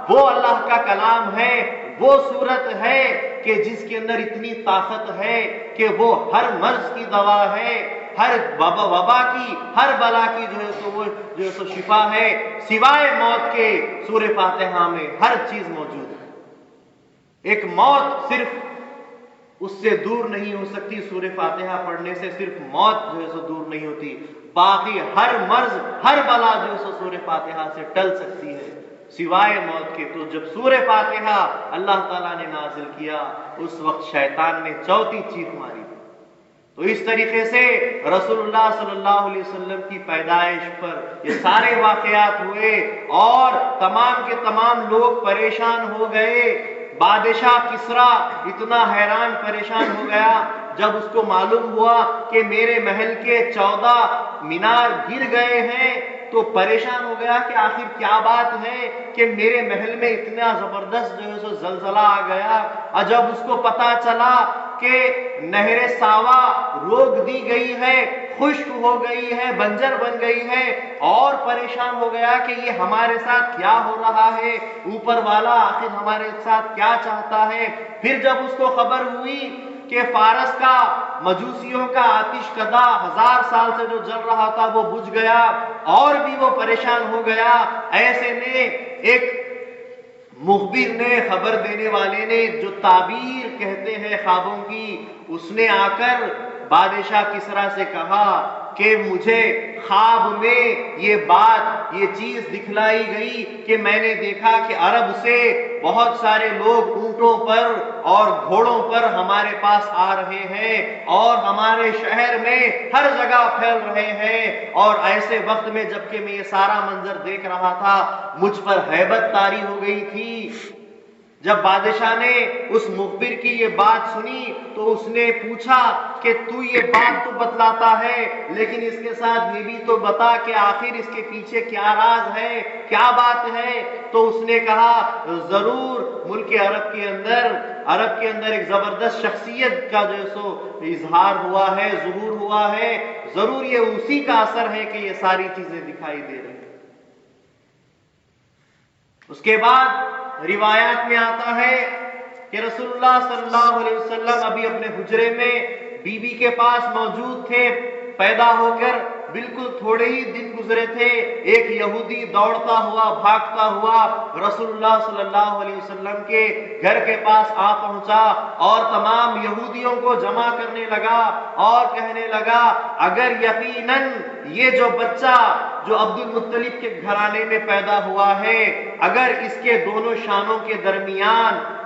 وہ اللہ کا کلام ہے، وہ سورت ہے کہ جس کے اندر اتنی طاقت ہے کہ وہ ہر مرض کی دوا ہے، ہر وبا کی، ہر بلا کی جو ہے سو شفا ہے، سوائے موت کے سورہ فاتحہ میں ہر چیز موجود ہے۔ ایک موت صرف اس سے دور نہیں ہو سکتی، سورہ فاتحہ پڑھنے سے صرف موت جو ہے سو دور نہیں ہوتی، باقی ہر مرض، ہر بلا جو ہے سو سورہ فاتحہ سے ٹل سکتی ہے سوائے موت کے۔ تو جب سورہ فاتحہ اللہ تعالیٰ نے نازل کیا اس وقت شیطان نے چوتھی چیخ ماری۔ تو اس طریقے سے رسول اللہ صلی اللہ علیہ وسلم کی پیدائش پر یہ سارے واقعات ہوئے اور تمام کے تمام لوگ پریشان ہو گئے۔ بادشاہ کسریٰ اتنا حیران پریشان ہو گیا جب اس کو معلوم ہوا کہ میرے محل کے 14 مینار گر گئے ہیں، تو پریشان ہو گیا کہ آخر کیا بات ہے کہ میرے محل میں اتنا زبردست جو ہے سو زلزلہ آ گیا۔ اور جب اس کو پتا چلا کہ نہر ساوا روک دی گئی ہے، خشک ہو گئی ہے، بنجر بن گئی ہے، اور پریشان ہو گیا کہ یہ ہمارے ساتھ کیا ہو رہا ہے، اوپر والا آخر ہمارے ساتھ کیا چاہتا ہے۔ پھر جب اس کو خبر ہوئی کہ فارس کا مجوسیوں کا آتش کدہ 1000 سال سے جو جل رہا تھا وہ بجھ گیا، اور بھی وہ پریشان ہو گیا۔ ایسے میں ایک مخبر نے، خبر دینے والے نے، جو تعبیر کہتے ہیں خوابوں کی، اس نے آ کر بادشاہ کسریٰ سے کہا کہ مجھے خواب میں یہ بات، یہ چیز دکھلائی گئی کہ میں نے دیکھا کہ عرب سے بہت سارے لوگ اونٹوں پر اور گھوڑوں پر ہمارے پاس آ رہے ہیں اور ہمارے شہر میں ہر جگہ پھیل رہے ہیں۔ اور ایسے وقت میں جبکہ میں یہ سارا منظر دیکھ رہا تھا مجھ پر ہیبت طاری ہو گئی تھی۔ جب بادشاہ نے اس مخبر کی یہ بات سنی تو اس نے پوچھا کہ تو یہ بات تو بتلاتا ہے لیکن اس کے ساتھ یہ بھی تو بتا کہ آخر اس کے پیچھے کیا راز ہے، کیا بات ہے۔ تو اس نے کہا ضرور ملک عرب کے اندر ایک زبردست شخصیت کا جو سو اظہار ہوا ہے، ظہور ہوا ہے، ضرور یہ اسی کا اثر ہے کہ یہ ساری چیزیں دکھائی دے رہی ہیں۔ اس کے بعد روایات میں آتا ہے کہ رسول اللہ صلی اللہ علیہ وسلم ابھی اپنے حجرے میں بی بی کے پاس موجود تھے، پیدا ہو کر بالکل تھوڑے ہی دن گزرے تھے، ایک یہودی دوڑتا ہوا بھاگتا ہوا رسول اللہ صلی اللہ علیہ وسلم کے گھر کے پاس آ پہنچا اور تمام یہودیوں کو جمع کرنے لگا اور کہنے لگا اگر یقیناً یہ جو بچہ جو عبد المطلب کے گھرانے میں پیدا ہوا ہے، اگر اس کے دونوں شانوں کے درمیان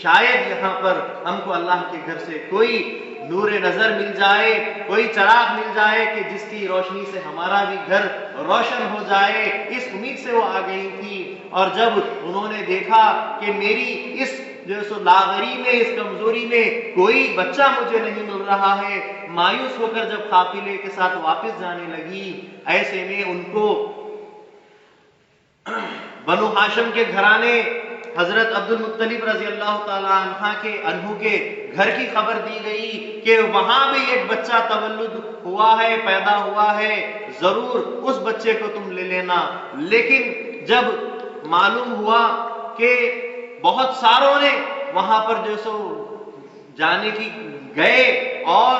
شاید یہاں پر ہم کو اللہ کے گھر سے کوئی نور نظر مل جائے، کوئی چراغ مل جائے کہ جس کی روشنی سے ہمارا بھی گھر روشن ہو جائے، اس امید سے وہ آ گئی تھی۔ اور جب انہوں نے دیکھا کہ میری اس جو سو لاغری میں، اس کمزوری میں کوئی بچہ مجھے نہیں مل رہا ہے، مایوس ہو کر جب قافلے کے ساتھ واپس جانے لگی، ایسے میں ان کو بنو ہاشم کے گھرانے حضرت عبد المطلب رضی اللہ تعالی عنہ کے گھر کی خبر دی گئی کہ وہاں بھی ایک بچہ تولد ہوا ہے، پیدا ہوا ہے، ضرور اس بچے کو تم لے لینا۔ لیکن جب معلوم ہوا کہ بہت ساروں نے وہاں پر جو سو جانے کی گئے اور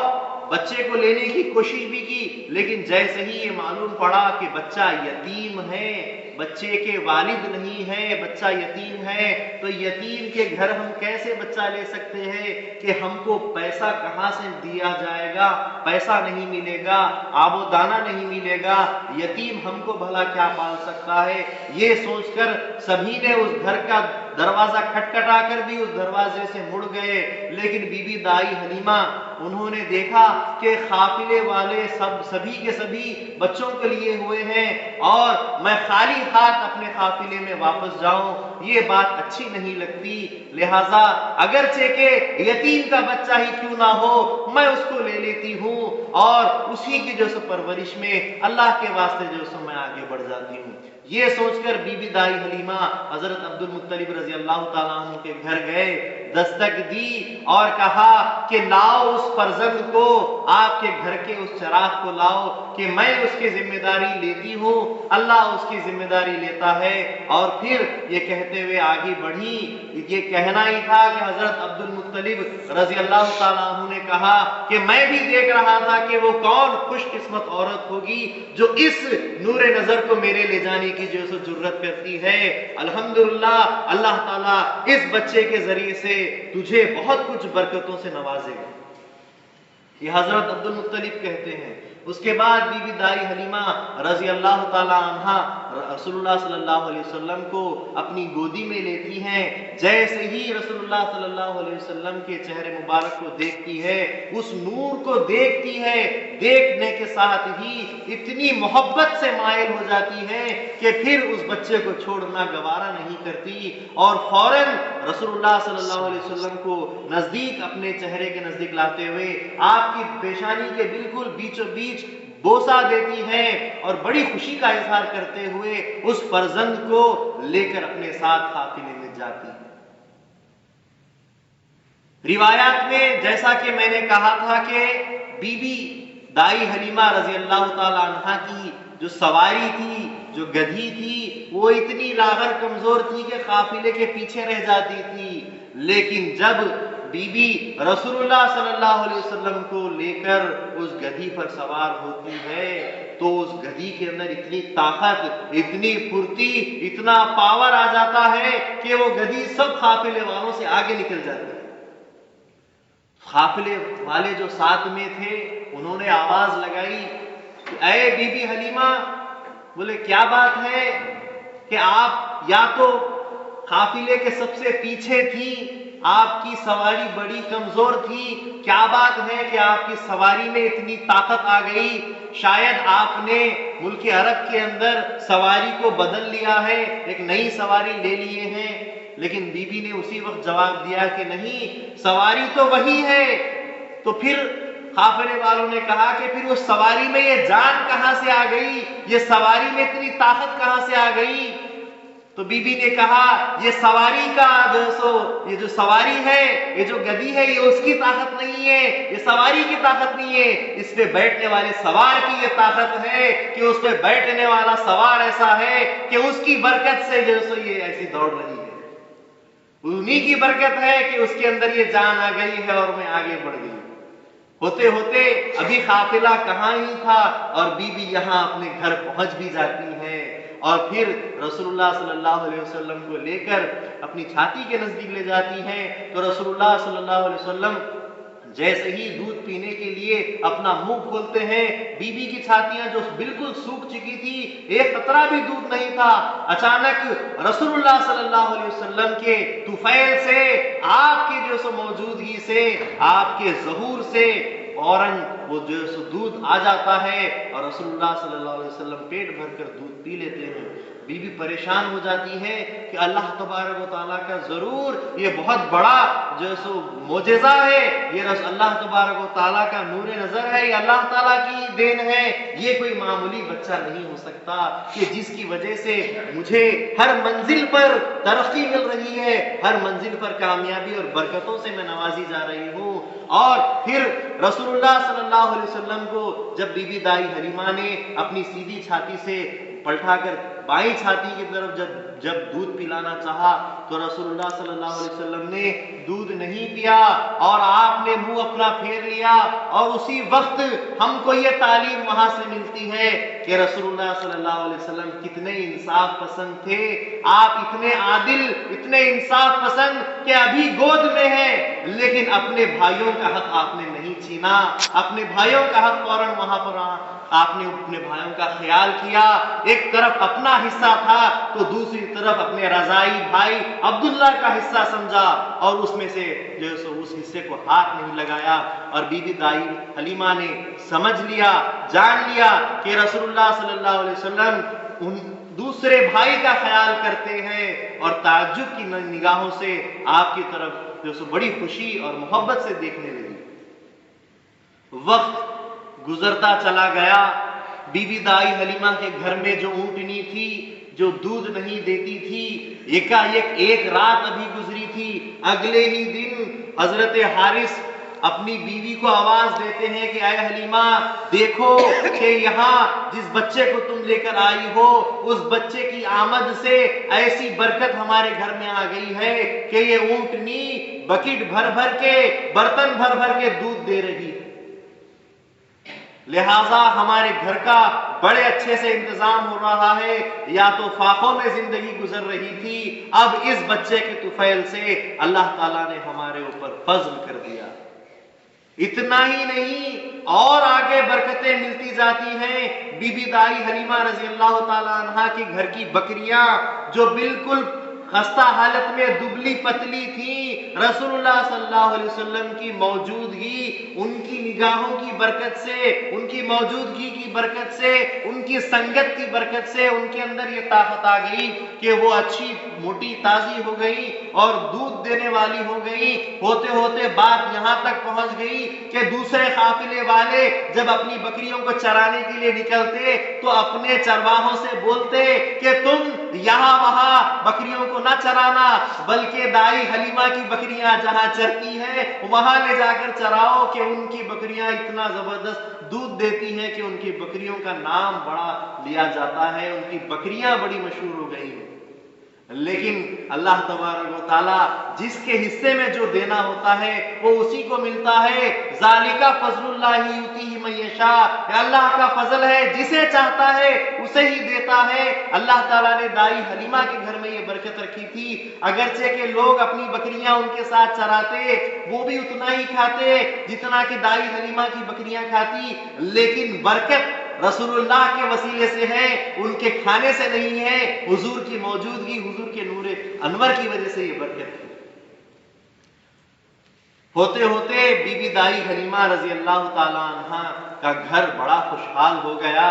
بچے کو لینے کی کوشش بھی کی، لیکن جیسے ہی یہ معلوم پڑا کہ بچہ یتیم ہے، بچے کے والد نہیں ہے، بچہ یتیم ہے، تو یتیم کے گھر ہم کیسے بچہ لے سکتے ہیں کہ ہم کو پیسہ کہاں سے دیا جائے گا، پیسہ نہیں ملے گا، آب و دانہ نہیں ملے گا، یتیم ہم کو بھلا کیا پال سکتا ہے۔ یہ سوچ کر سبھی نے اس گھر کا دروازہ کھٹکھٹا کر بھی اس دروازے سے مڑ گئے، لیکن بی بی دائی حلیمہ انہوں نے دیکھا کہ قافلے والے سبھی کے سبھی بچوں کے لیے ہوئے ہیں اور میں خالی ہاتھ اپنے قافلے میں واپس جاؤں، یہ بات اچھی نہیں لگتی، لہٰذا اگرچہ کہ یتیم کا بچہ ہی کیوں نہ ہو میں اس کو لے لیتی ہوں اور اسی کی جو سو پرورش میں اللہ کے واسطے جو سو میں آگے بڑھ جاتی ہوں۔ یہ سوچ کر بی بی دائی حلیمہ حضرت عبد المطلب رضی اللہ تعالیٰ عنہ کے گھر گئے، دستک دی اور کہا کہ لاؤ اس فرزند کو، آپ کے گھر کے اس چراغ کو لاؤ کہ میں اس کی ذمہ داری لیتی ہوں، اللہ اس کی ذمہ داری لیتا ہے۔ اور پھر یہ کہتے ہوئے آگے بڑھی، یہ کہنا ہی تھا کہ حضرت عبد المطلب رضی اللہ تعالیٰ عنہ نے کہا کہ میں بھی دیکھ رہا تھا کہ وہ کون خوش قسمت عورت ہوگی جو اس نور نظر کو میرے لے جانے کی جو سو جرت کرتی ہے۔ الحمدللہ اللہ تعالیٰ اس بچے کے ذریعے سے تجھے بہت کچھ برکتوں سے نوازے گا، یہ حضرت عبد المطلب کہتے ہیں۔ اس کے بعد بی بی دائی حلیمہ رضی اللہ تعالی عنہا رسول اللہ صلی اللہ علیہ وسلم کو اپنی گودی میں لیتی ہیں، جیسے ہی رسول اللہ صلی اللہ علیہ وسلم کے چہرے مبارک کو دیکھتی ہے، اس نور کو دیکھتی ہے، دیکھنے کے ساتھ ہی اتنی محبت سے مائل ہو جاتی ہے کہ پھر اس بچے کو چھوڑنا گوارا نہیں کرتی اور فوراً رسول اللہ صلی اللہ علیہ وسلم کو نزدیک اپنے چہرے کے نزدیک لاتے ہوئے آپ کی پیشانی کے بالکل بیچوں بیچ بوسہ دیتی ہے اور بڑی خوشی کا اظہار کرتے ہوئے اس فرزند کو لے کر اپنے ساتھ قافلے میں جاتی ہے۔ روایات میں جیسا کہ میں نے کہا تھا کہ بی بی دائی حلیمہ رضی اللہ تعالی عنہا کی جو سواری تھی، جو گدھی تھی، وہ اتنی لاغر کمزور تھی کہ قافلے کے پیچھے رہ جاتی تھی، لیکن جب بی بی رسول اللہ صلی اللہ علیہ وسلم کو لے کر اس گدھی پر سوار ہوتی ہے تو اس گدھی کے اندر اتنی طاقت، اتنی پھرتی، اتنا پاور آ جاتا ہے کہ وہ گدھی سب قافلے والوں سے آگے نکل جاتی ہے۔ قافلے والے جو ساتھ میں تھے انہوں نے آواز لگائی کہ اے بی بی حلیمہ، بولے کیا بات ہے کہ آپ یا تو قافلے کے سب سے پیچھے تھی، آپ کی سواری بڑی کمزور تھی، کیا بات ہے کہ آپ کی سواری میں اتنی طاقت آ گئی؟ شاید آپ نے ملک عرب کے اندر سواری کو بدل لیا ہے، ایک نئی سواری لے لیے ہیں۔ لیکن بی بی نے اسی وقت جواب دیا کہ نہیں، سواری تو وہی ہے۔ تو پھر قافلے والوں نے کہا کہ پھر اس سواری میں یہ جان کہاں سے آ گئی، یہ سواری میں اتنی طاقت کہاں سے آ گئی؟ تو بی بی نے کہا یہ سواری کا یہ جو سواری ہے، یہ جو گدھی ہے، یہ اس کی طاقت نہیں ہے، یہ سواری کی طاقت نہیں ہے، اس پہ بیٹھنے والے سوار کی یہ طاقت ہے کہ اس پہ بیٹھنے والا سوار ایسا ہے کہ اس کی برکت سے جو سو یہ ایسی دوڑ رہی ہے، انہی کی برکت ہے کہ اس کے اندر یہ جان آ گئی ہے اور میں آگے بڑھ گئی۔ ہوتے ہوتے ابھی قافلہ کہاں ہی تھا اور بی بی یہاں اپنے گھر پہنچ بھی جاتی ہے اور پھر رسول اللہ صلی اللہ علیہ وسلم کو لے کر اپنی چھاتی کے نزدیک لے جاتی ہیں۔ تو رسول اللہ صلی اللہ علیہ وسلم جیسے ہی دودھ پینے کے لیے اپنا منہ کھولتے ہیں، بیوی کی چھاتیاں جو بالکل سوکھ چکی تھی، ایک قطرہ بھی دودھ نہیں تھا، اچانک رسول اللہ صلی اللہ علیہ وسلم کے طفیل سے، آپ کی جو سو موجودگی سے، آپ کے ظہور سے فوراً وہ جو سو دودھ آ جاتا ہے اور رسول اللہ صلی اللہ علیہ وسلم پیٹ بھر کر دودھ پی لیتے ہیں۔ بیوی پریشان ہو جاتی ہے کہ اللہ تبارک و تعالیٰ کا ضرور یہ بہت بڑا جو سو معجزہ ہے، یہ اللہ تبارک و تعالیٰ کا نور نظر ہے، یہ اللہ تعالیٰ کی دین ہے، یہ کوئی معمولی بچہ نہیں ہو سکتا کہ جس کی وجہ سے مجھے ہر منزل پر ترقی مل رہی ہے، ہر منزل پر کامیابی اور برکتوں سے میں نوازی جا رہی ہوں۔ اور پھر رسول اللہ صلی اللہ علیہ وسلم کو جب بی بی دائی حلیمہ نے اپنی سیدھی چھاتی سے پلٹا کر بائیں چھاتی کی طرف جب دودھ پلانا چاہا تو رسول اللہ صلی اللہ علیہ وسلم نے دودھ نہیں پیا اور آپ نے منہ اپنا پھیر لیا۔ اور اسی وقت ہم کو یہ تعلیم وہاں سے ملتی ہے کہ رسول اللہ صلی اللہ علیہ وسلم کتنے انصاف پسند تھے، آپ اتنے عادل، اتنے انصاف پسند کہ ابھی گود میں ہے لیکن اپنے بھائیوں کا حق آپ نے نہیں چھینا، اپنے بھائیوں کا حق فوراً وہاں پر آپ نے اپنے بھائیوں کا خیال کیا۔ ایک طرف اپنا حصہ تھا تو دوسری طرف اپنے رضائی بھائی عبداللہ کا حصہ سمجھا اور اس میں سے جو سو اس حصے کو ہاتھ نہیں لگایا۔ اور بی بی دائی حلیمہ نے سمجھ لیا، جان لیا کہ رسول اللہ صلی اللہ علیہ وسلم ان دوسرے بھائی کا خیال کرتے ہیں، اور تعجب کی نگاہوں سے آپ کی طرف جو سو بڑی خوشی اور محبت سے دیکھنے لگی۔ وقت گزرتا چلا گیا، بی بی دائی حلیمہ کے گھر میں جو اونٹنی تھی جو دودھ نہیں دیتی تھی، ایک رات ابھی گزری تھی، اگلے ہی دن حضرت حارث اپنی بیوی کو آواز دیتے ہیں کہ اے حلیمہ دیکھو کہ یہاں جس بچے کو تم لے کر آئی ہو اس بچے کی آمد سے ایسی برکت ہمارے گھر میں آ گئی ہے کہ یہ اونٹنی بکٹ بھر بھر کے، برتن بھر بھر کے دودھ دے رہی ہے، لہٰذا ہمارے گھر کا بڑے اچھے سے انتظام ہو رہا ہے، یا تو فاقوں میں زندگی گزر رہی تھی، اب اس بچے کے طفیل سے اللہ تعالیٰ نے ہمارے اوپر فضل کر دیا۔ اتنا ہی نہیں اور آگے برکتیں ملتی جاتی ہیں۔ بی بی دائی حلیمہ رضی اللہ تعالیٰ عنہا کے گھر کی بکریاں جو بالکل خستہ حالت میں دبلی پتلی تھی، رسول اللہ صلی اللہ علیہ وسلم کی موجودگی، ان کی نگاہوں کی برکت سے، ان کی موجودگی کی برکت سے، ان کی سنگت کی برکت سے ان کے اندر یہ طاقت آ گئی کہ وہ اچھی موٹی تازی ہو گئی اور دودھ دینے والی ہو گئی۔ ہوتے ہوتے بات یہاں تک پہنچ گئی کہ دوسرے قافلے والے جب اپنی بکریوں کو چرانے کے لیے نکلتے تو اپنے چرواہوں سے بولتے کہ تم یہاں وہاں بکریوں کو نہ چرانا، بلکہ دائی حلیمہ کی بکریاں جہاں چرتی ہیں وہاں لے جا کر چراؤ کہ ان کی بکریاں اتنا زبردست دودھ دیتی ہیں کہ ان کی بکریوں کا نام بڑا لیا جاتا ہے، ان کی بکریاں بڑی مشہور ہو گئی ہیں۔ لیکن اللہ تبارک و تعالیٰ جس کے حصے میں جو دینا ہوتا ہے وہ اسی کو ملتا ہے۔ ذالک فضل اللہ یؤتیہ من یشاء، یہ اللہ کا فضل ہے، جسے چاہتا ہے اسے ہی دیتا ہے۔ اللہ تعالیٰ نے دائی حلیمہ کے گھر میں یہ برکت رکھی تھی، اگرچہ کہ لوگ اپنی بکریاں ان کے ساتھ چراتے وہ بھی اتنا ہی کھاتے جتنا کہ دائی حلیمہ کی بکریاں کھاتی، لیکن برکت رسول اللہ کے وسیلے سے ہے، ان کے کھانے سے نہیں ہے، حضور کی موجودگی، حضور کے نور انور کی وجہ سے یہ برکت ہے۔ ہوتے ہوتے بی بی دائی حلیمہ رضی اللہ تعالی عنہا کا گھر بڑا خوشحال ہو گیا۔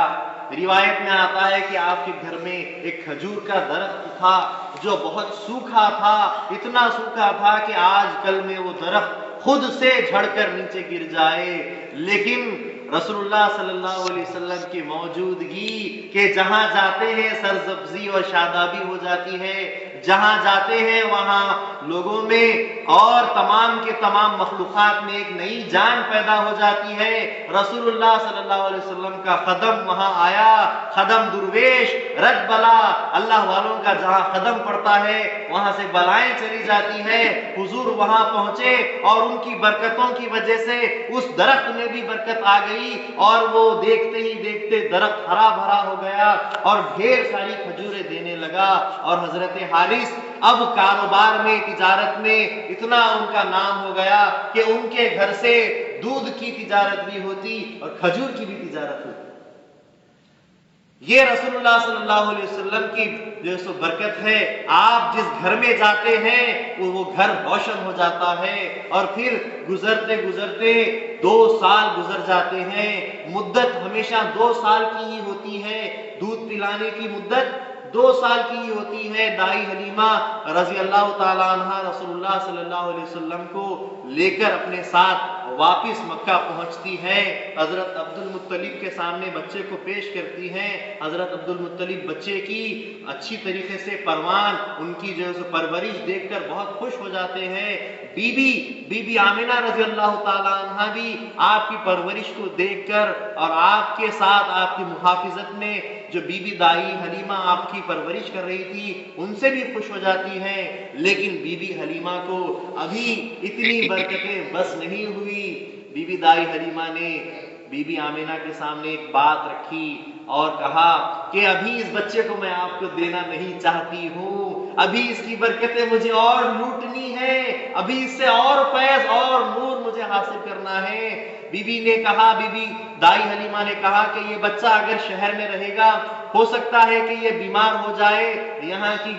روایت میں آتا ہے کہ آپ کے گھر میں ایک کھجور کا درخت تھا جو بہت سوکھا تھا، اتنا سوکھا تھا کہ آج کل میں وہ درخت خود سے جھڑ کر نیچے گر جائے، لیکن رسول اللہ صلی اللہ علیہ وسلم کی موجودگی کہ جہاں جاتے ہیں سرسبزی اور شادابی ہو جاتی ہے، جہاں جاتے ہیں وہاں لوگوں میں اور تمام کے تمام مخلوقات میں ایک نئی جان پیدا ہو جاتی ہے۔ رسول اللہ صلی اللہ علیہ وسلم کا قدم وہاں آیا، قدم درویش رد بلا، اللہ والوں کا جہاں قدم پڑتا ہے وہاں سے بلائیں چلی جاتی ہے۔ حضور وہاں پہنچے اور ان کی برکتوں کی وجہ سے اس درخت میں بھی برکت آ گئی اور وہ دیکھتے ہی دیکھتے درخت ہرا بھرا ہو گیا اور ڈھیر ساری کھجوریں دینے لگا۔ اور حضرت حارث اب کاروبار میں تجارت میں اتنا ان کا نام ہو گیا کہ ان کے گھر سے دودھ کی تجارت بھی ہوتی اور کھجور کی بھی تجارت ہوتی۔ یہ رسول اللہ صلی اللہ علیہ وسلم کی جو سو برکت ہے، آپ جس گھر میں جاتے ہیں وہ گھر روشن ہو جاتا ہے، اور پھر گزرتے گزرتے 2 سال گزر جاتے ہیں۔ مدت ہمیشہ 2 سال کی ہی ہوتی ہے، دودھ پلانے کی مدت 2 سال کی ہی ہوتی ہے۔ دائی حلیمہ رضی اللہ تعالیٰ عنہ رسول اللہ صلی اللہ علیہ وسلم کو لے کر اپنے ساتھ واپس مکہ پہنچتی ہے، حضرت عبد المطلب کے سامنے بچے کو پیش کرتی ہیں۔ حضرت عبد المطلب بچے کی اچھی طریقے سے پروان، ان کی جو ہے پرورش دیکھ کر بہت خوش ہو جاتے ہیں۔ بی بی آمنہ رضی اللہ تعالیٰ عنہ بھی آپ کی پرورش کو دیکھ کر اور آپ کے ساتھ آپ کی محافظت میں جو بی بی دائی حلیمہ آپ کی پرورش کر رہی تھی ان سے بھی خوش ہو جاتی ہیں، لیکن بی بی حلیمہ کو ابھی اتنی برکتیں بس نہیں ہوئی۔ بی بی دائی حلیمہ نے بی بی آمنہ کے سامنے ایک بات رکھی اور کہا کہ ابھی اس بچے کو میں آپ کو دینا نہیں چاہتی ہوں، ابھی اس کی برکتیں مجھے اور لوٹنی ہے، ابھی اس سے اور فیض اور نور مجھے حاصل کرنا ہے۔ بی بی نے کہا، بی بی دائی حلیمہ نے کہا کہ یہ بچہ اگر شہر میں رہے گا ہو سکتا ہے کہ یہ بیمار ہو جائے، یہاں کی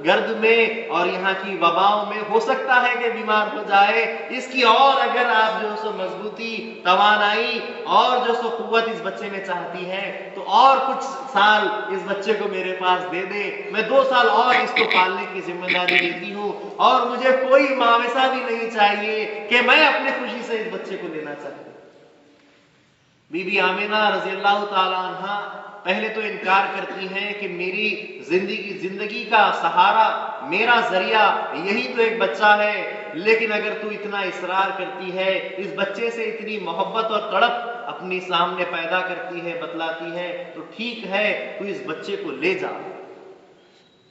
گرد میں اور یہاں کی وباؤں میں ہو سکتا ہے کہ بیمار ہو جائے، اس کی اور اگر آپ جو سو مضبوطی، توانائی اور جو سو قوت اس بچے میں چاہتی ہے تو اور کچھ سال اس بچے کو میرے پاس دے دے، میں 2 سال اور اس کو پالنے کی ذمہ داری لیتی ہوں، اور مجھے کوئی معاوضہ بھی نہیں چاہیے کہ میں اپنے خوشی سے اس بچے کو لینا چاہتی ہوں۔ بی بی آمنہ رضی اللہ تعالی عنہ پہلے تو انکار کرتی ہیں کہ میری زندگی کا سہارا، میرا ذریعہ یہی تو ایک بچہ ہے، لیکن اگر تو اتنا اصرار کرتی ہے، اس بچے سے اتنی محبت اور تڑپ اپنی سامنے پیدا کرتی ہے، بتلاتی ہے، تو ٹھیک ہے تو اس بچے کو لے جا۔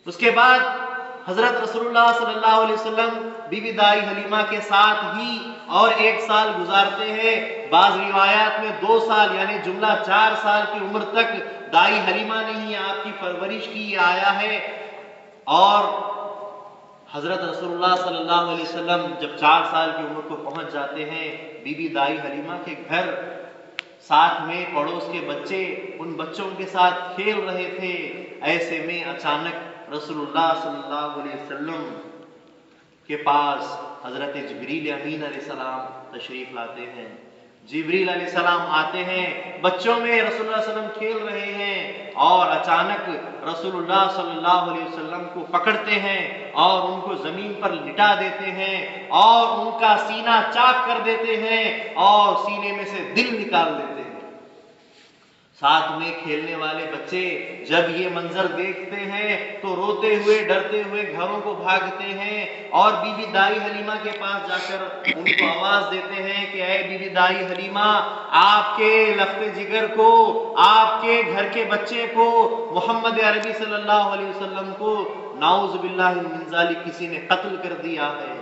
اس کے بعد حضرت رسول اللہ صلی اللہ علیہ وسلم بی بی دائی حلیمہ کے ساتھ ہی اور 1 سال گزارتے ہیں، بعض روایات میں 2 سال یعنی جملہ 4 سال کی عمر تک دائی حلیمہ نے ہی آپ کی پرورش کی آیا ہے۔ اور حضرت رسول اللہ صلی اللہ علیہ وسلم جب 4 سال کی عمر کو پہنچ جاتے ہیں، بی بی دائی حلیمہ کے گھر ساتھ میں پڑوس کے بچے ان بچوں کے ساتھ کھیل رہے تھے، ایسے میں اچانک رسول اللہ صلی اللہ علیہ وسلم کے پاس حضرت جبریل امین علیہ السلام تشریف لاتے ہیں۔ جبریل علیہ السلام آتے ہیں، بچوں میں رسول اللہ صلی اللہ علیہ وسلم کھیل رہے ہیں، اور اچانک رسول اللہ صلی اللہ علیہ وسلم کو پکڑتے ہیں اور ان کو زمین پر لٹا دیتے ہیں اور ان کا سینہ چاک کر دیتے ہیں اور سینے میں سے دل نکال دیتے ہیں۔ ساتھ میں کھیلنے والے بچے جب یہ منظر دیکھتے ہیں تو روتے ہوئے ڈرتے ہوئے گھروں کو بھاگتے ہیں اور بی بی دائی حلیمہ کے پاس جا کر ان کو آواز دیتے ہیں کہ اے بی بی دائی حلیمہ، آپ کے لخت جگر کو، آپ کے گھر کے بچے کو، محمد عربی صلی اللہ علیہ وسلم کو نعوذ باللہ من ذالک کسی نے قتل کر دیا ہے۔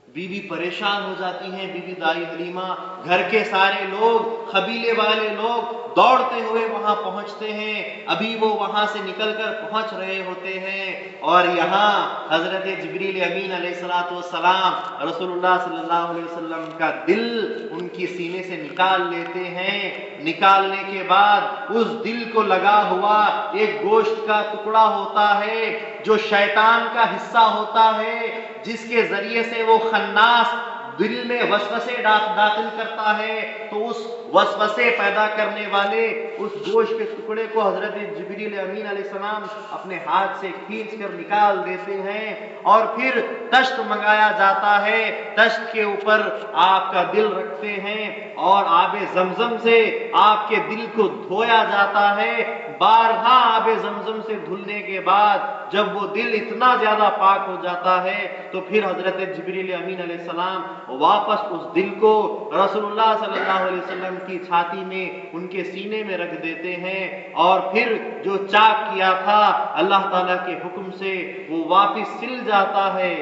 بی بی پریشان ہو جاتی ہیں، بی بی دائی حلیمہ، گھر کے سارے لوگ، قبیلے والے لوگ دوڑتے ہوئے وہاں پہنچتے ہیں، ابھی وہ وہاں سے نکل کر پہنچ رہے ہوتے ہیں اور یہاں حضرت جبریل امین علیہ السلام رسول اللہ صلی اللہ علیہ وسلم کا دل ان کی سینے سے نکال لیتے ہیں۔ نکالنے کے بعد اس دل کو لگا ہوا ایک گوشت کا ٹکڑا ہوتا ہے جو شیطان کا حصہ ہوتا ہے، جس کے ذریعے سے وہ خناس دل میں وسوسے داخل کرتا ہے، تو اس وسوسے پیدا کرنے والے اس گوشت کے ٹکڑے کو حضرت جبریل امین علیہ السلام اپنے ہاتھ سے کھینچ کر نکال دیتے ہیں اور پھر تشت منگایا جاتا ہے، تشت کے اوپر آپ کا دل رکھتے ہیں اور آب زمزم سے آپ کے دل کو دھویا جاتا ہے۔ بارہا آب زمزم سے دھلنے کے بعد جب وہ دل اتنا زیادہ پاک ہو جاتا ہے تو پھر حضرت جبریل امین علیہ السلام واپس اس دل کو رسول اللہ صلی اللہ علیہ وسلم کی چھاتی میں، ان کے سینے میں رکھ دیتے ہیں، اور پھر جو چاک کیا تھا اللہ تعالیٰ کے حکم سے وہ واپس سل جاتا ہے۔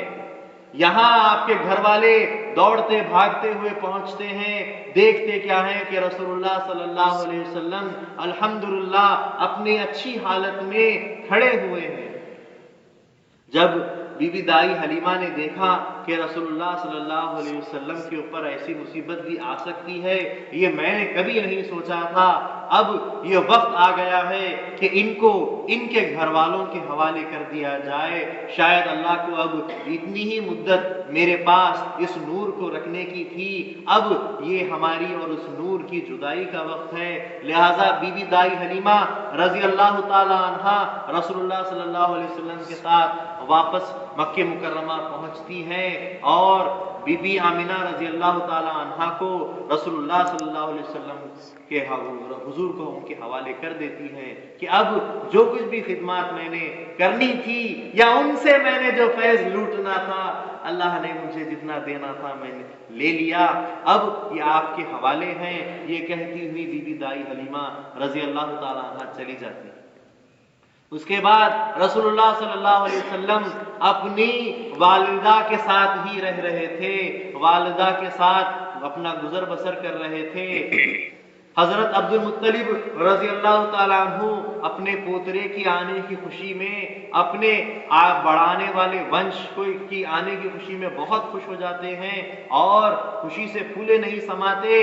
یہاں آپ کے گھر والے دوڑتے بھاگتے ہوئے پہنچتے ہیں، دیکھتے کیا ہیں کہ رسول اللہ صلی اللہ علیہ وسلم الحمدللہ اپنی اچھی حالت میں کھڑے ہوئے ہیں۔ جب بی بی دائی حلیمہ نے دیکھا کہ رسول اللہ صلی اللہ علیہ وسلم کے اوپر ایسی مصیبت بھی آ سکتی ہے، یہ میں نے کبھی نہیں سوچا تھا، اب یہ وقت آ گیا ہے کہ ان کو ان کے گھر والوں کے حوالے کر دیا جائے، شاید اللہ کو اب اتنی ہی مدت میرے پاس اس نور کو رکھنے کی تھی، اب یہ ہماری اور اس نور کی جدائی کا وقت ہے۔ لہٰذا بی بی دائی حلیمہ رضی اللہ تعالی عنہا رسول اللہ صلی اللہ علیہ وسلم کے ساتھ واپس مکہ مکرمہ پہنچتی ہیں اور بی بی آمنہ رضی اللہ تعالی عنہا کو رسول اللہ صلی اللہ علیہ وسلم کے حضور کو ان کے حوالے کر دیتی ہیں کہ اب جو کچھ بھی خدمات میں نے کرنی تھی یا ان سے میں نے جو فیض لوٹنا تھا، اللہ نے مجھے جتنا دینا تھا میں نے لے لیا، اب یہ آپ کے حوالے ہیں۔ یہ کہتی ہوئی بی بی دائی حلیمہ رضی اللہ تعالی عنہا چلی جاتی۔ اس کے بعد رسول اللہ صلی اللہ علیہ وسلم اپنی والدہ کے ساتھ ہی رہ رہے تھے، والدہ کے ساتھ اپنا گزر بسر کر رہے تھے۔ حضرت عبد المطلب رضی اللہ تعالیٰ عنہ اپنے پوترے کی آنے کی خوشی میں، اپنے بڑھانے والے ونش کی آنے کی خوشی میں بہت خوش ہو جاتے ہیں اور خوشی سے پھولے نہیں سماتے۔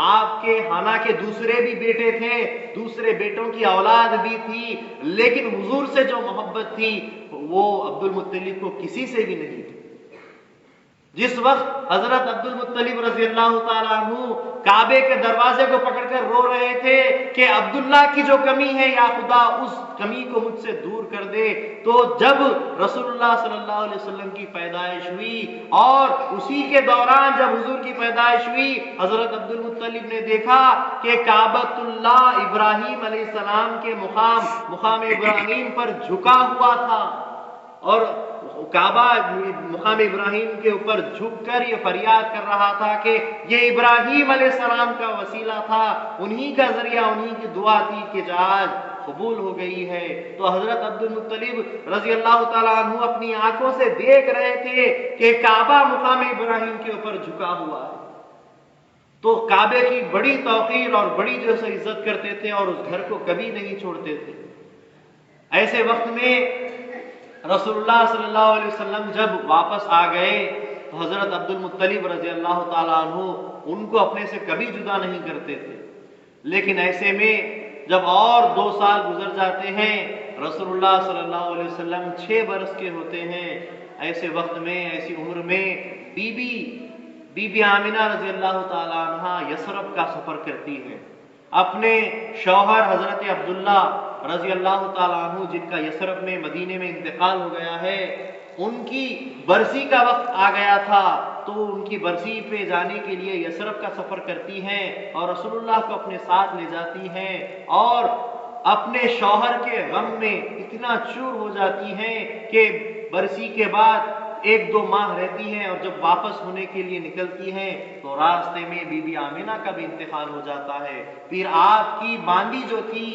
آپ کے حالانکہ دوسرے بھی بیٹے تھے، دوسرے بیٹوں کی اولاد بھی تھی، لیکن حضور سے جو محبت تھی وہ عبد المطلب کو کسی سے بھی نہیں تھی۔ جس وقت حضرت عبد المطلب رضی اللہ تعالیٰ عنہ کعبے کے دروازے کو پکڑ کر رو رہے تھے کہ عبداللہ کی جو کمی ہے یا خدا اس کمی کو مجھ سے دور کر دے، تو جب رسول اللہ صلی اللہ علیہ وسلم کی پیدائش ہوئی اور اسی کے دوران جب حضور کی پیدائش ہوئی، حضرت عبد المطلب نے دیکھا کہ کعبۃ اللہ ابراہیم علیہ السلام کے مقام ابراہیم پر جھکا ہوا تھا اور کعبہ مقام ابراہیم کے اوپر جھک کر یہ فریاد کر رہا تھا کہ یہ ابراہیم علیہ السلام کا وسیلہ تھا، انہی کا ذریعہ، انہی کی دعا تھی کہ آج قبول ہو گئی ہے۔ تو حضرت عبد المطلب رضی اللہ تعالیٰ عنہ اپنی آنکھوں سے دیکھ رہے تھے کہ کعبہ مقام ابراہیم کے اوپر جھکا ہوا ہے، تو کعبے کی بڑی توقیر اور بڑی جو ہے عزت کرتے تھے اور اس گھر کو کبھی نہیں چھوڑتے تھے۔ ایسے وقت میں رسول اللہ صلی اللہ علیہ وسلم جب واپس آ گئے تو حضرت عبد المطلب رضی اللہ تعالیٰ عنہ ان کو اپنے سے کبھی جدا نہیں کرتے تھے، لیکن ایسے میں جب اور 2 سال گزر جاتے ہیں، رسول اللہ صلی اللہ علیہ وسلم 6 برس کے ہوتے ہیں، ایسے وقت میں، ایسی عمر میں بی بی آمنہ رضی اللہ تعالیٰ عنہ یثرب کا سفر کرتی ہیں۔ اپنے شوہر حضرت عبداللہ رضی اللہ تعالیٰ عنہ جن کا یثرب میں مدینے میں انتقال ہو گیا ہے، ان کی برسی کا وقت آ گیا تھا، تو ان کی برسی پہ جانے کے لیے یثرب کا سفر کرتی ہیں اور رسول اللہ کو اپنے ساتھ لے جاتی ہیں اور اپنے شوہر کے غم میں اتنا چور ہو جاتی ہیں کہ برسی کے بعد 1-2 ماہ رہتی ہیں اور جب واپس ہونے کے لیے نکلتی ہیں تو راستے میں بی بی آمنہ کا بھی انتقال ہو جاتا ہے۔ پھر آپ کی باندی جو تھی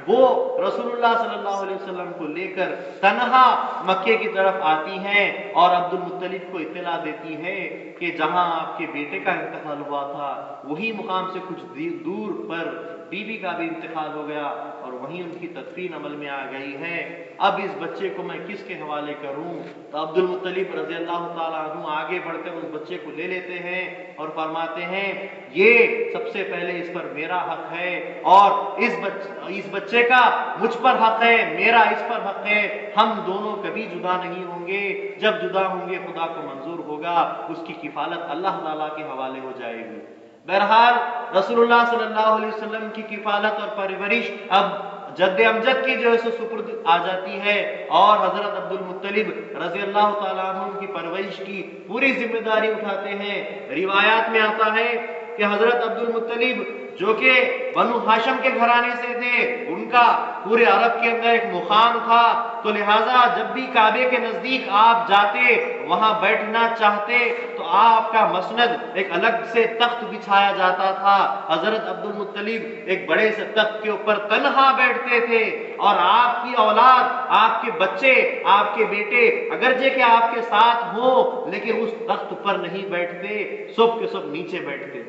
وہ رسول اللہ صلی اللہ علیہ وسلم کو لے کر تنہا مکے کی طرف آتی ہیں اور عبد المطلب کو اطلاع دیتی ہے کہ جہاں آپ کے بیٹے کا انتقال ہوا تھا وہی مقام سے کچھ دور پر بی بی کا بھی انتقال ہو گیا اور وہیں ان کی تدفین عمل میں آ گئی ہے، اب اس بچے کو میں کس کے حوالے کروں؟ تو عبد المطلب رضی اللہ تعالیٰ عنہ آگے بڑھ کر اس بچے کو لے لیتے ہیں اور فرماتے ہیں یہ سب سے پہلے اس پر میرا حق ہے اور اس بچے کا مجھ پر حق ہے، میرا اس پر حق ہے، ہم دونوں کبھی جدا نہیں ہوں گے، جب جدا ہوں گے خدا کو منظور ہوگا، اس کی کفالت اللہ تعالیٰ کے حوالے ہو جائے گی۔ بہرحال رسول اللہ صلی اللہ علیہ وسلم کی کفالت اور پرورش اب جد امجد کی جو ہے سو سپرد آ جاتی ہے اور حضرت عبد المطلب رضی اللہ تعالیٰ عنہ کی پرورش کی پوری ذمہ داری اٹھاتے ہیں۔ روایات میں آتا ہے کہ حضرت عبد المطلب جو کہ بنو ہاشم کے گھرانے سے تھے، ان کا پورے عرب کے اندر ایک مقام تھا، تو لہٰذا جب بھی کعبے کے نزدیک آپ جاتے، وہاں بیٹھنا چاہتے تو آپ کا مسند ایک الگ سے تخت بچھایا جاتا تھا۔ حضرت عبد المطلب ایک بڑے سے تخت کے اوپر تنہا بیٹھتے تھے اور آپ کی اولاد، آپ کے بچے، آپ کے بیٹے اگرچہ کہ آپ کے ساتھ ہوں لیکن اس تخت پر نہیں بیٹھتے، سب کے سب نیچے بیٹھتے۔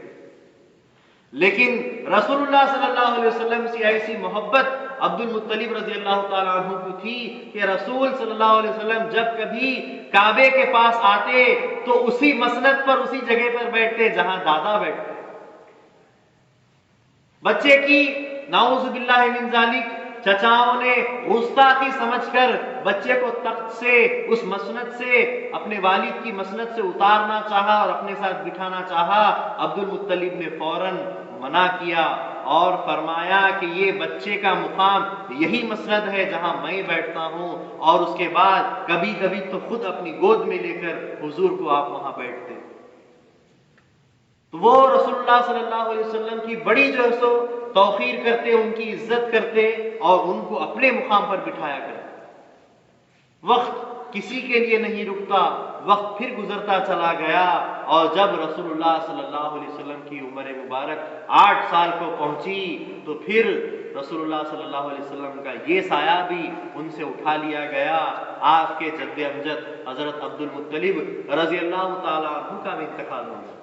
لیکن رسول اللہ صلی اللہ علیہ وسلم سے ایسی محبت عبد المطلب رضی اللہ تعالیٰ عنہ کو تھی کہ رسول صلی اللہ علیہ وسلم جب کبھی کعبے کے پاس آتے تو اسی مسند پر، اسی جگہ پر بیٹھتے جہاں دادا بیٹھتے۔ بچے کی نعوذ باللہ من ذالک چچاؤں نے گستاخی سمجھ کر بچے کو تخت سے، اس مسند سے، اپنے والد کی مسند سے اتارنا چاہا اور اپنے ساتھ بٹھانا چاہا۔ عبد المطلب نے فوراً منع کیا اور فرمایا کہ یہ بچے کا مقام یہی مسند ہے جہاں میں بیٹھتا ہوں، اور اس کے بعد کبھی کبھی تو خود اپنی گود میں لے کر حضور کو آپ وہاں بیٹھتے۔ تو وہ رسول اللہ صلی اللہ علیہ وسلم کی بڑی جو ہے سو توقیر کرتے، ان کی عزت کرتے اور ان کو اپنے مقام پر بٹھایا کرتے۔ وقت کسی کے لیے نہیں رکتا، وقت پھر گزرتا چلا گیا، اور جب رسول اللہ صلی اللہ علیہ وسلم کی عمر مبارک 8 سال کو پہنچی تو پھر رسول اللہ صلی اللہ علیہ وسلم کا یہ سایہ بھی ان سے اٹھا لیا گیا۔ آپ کے جد امجد حضرت عبد المطلب رضی اللہ تعالیٰ عنہ کا بھی انتقال ہو گیا۔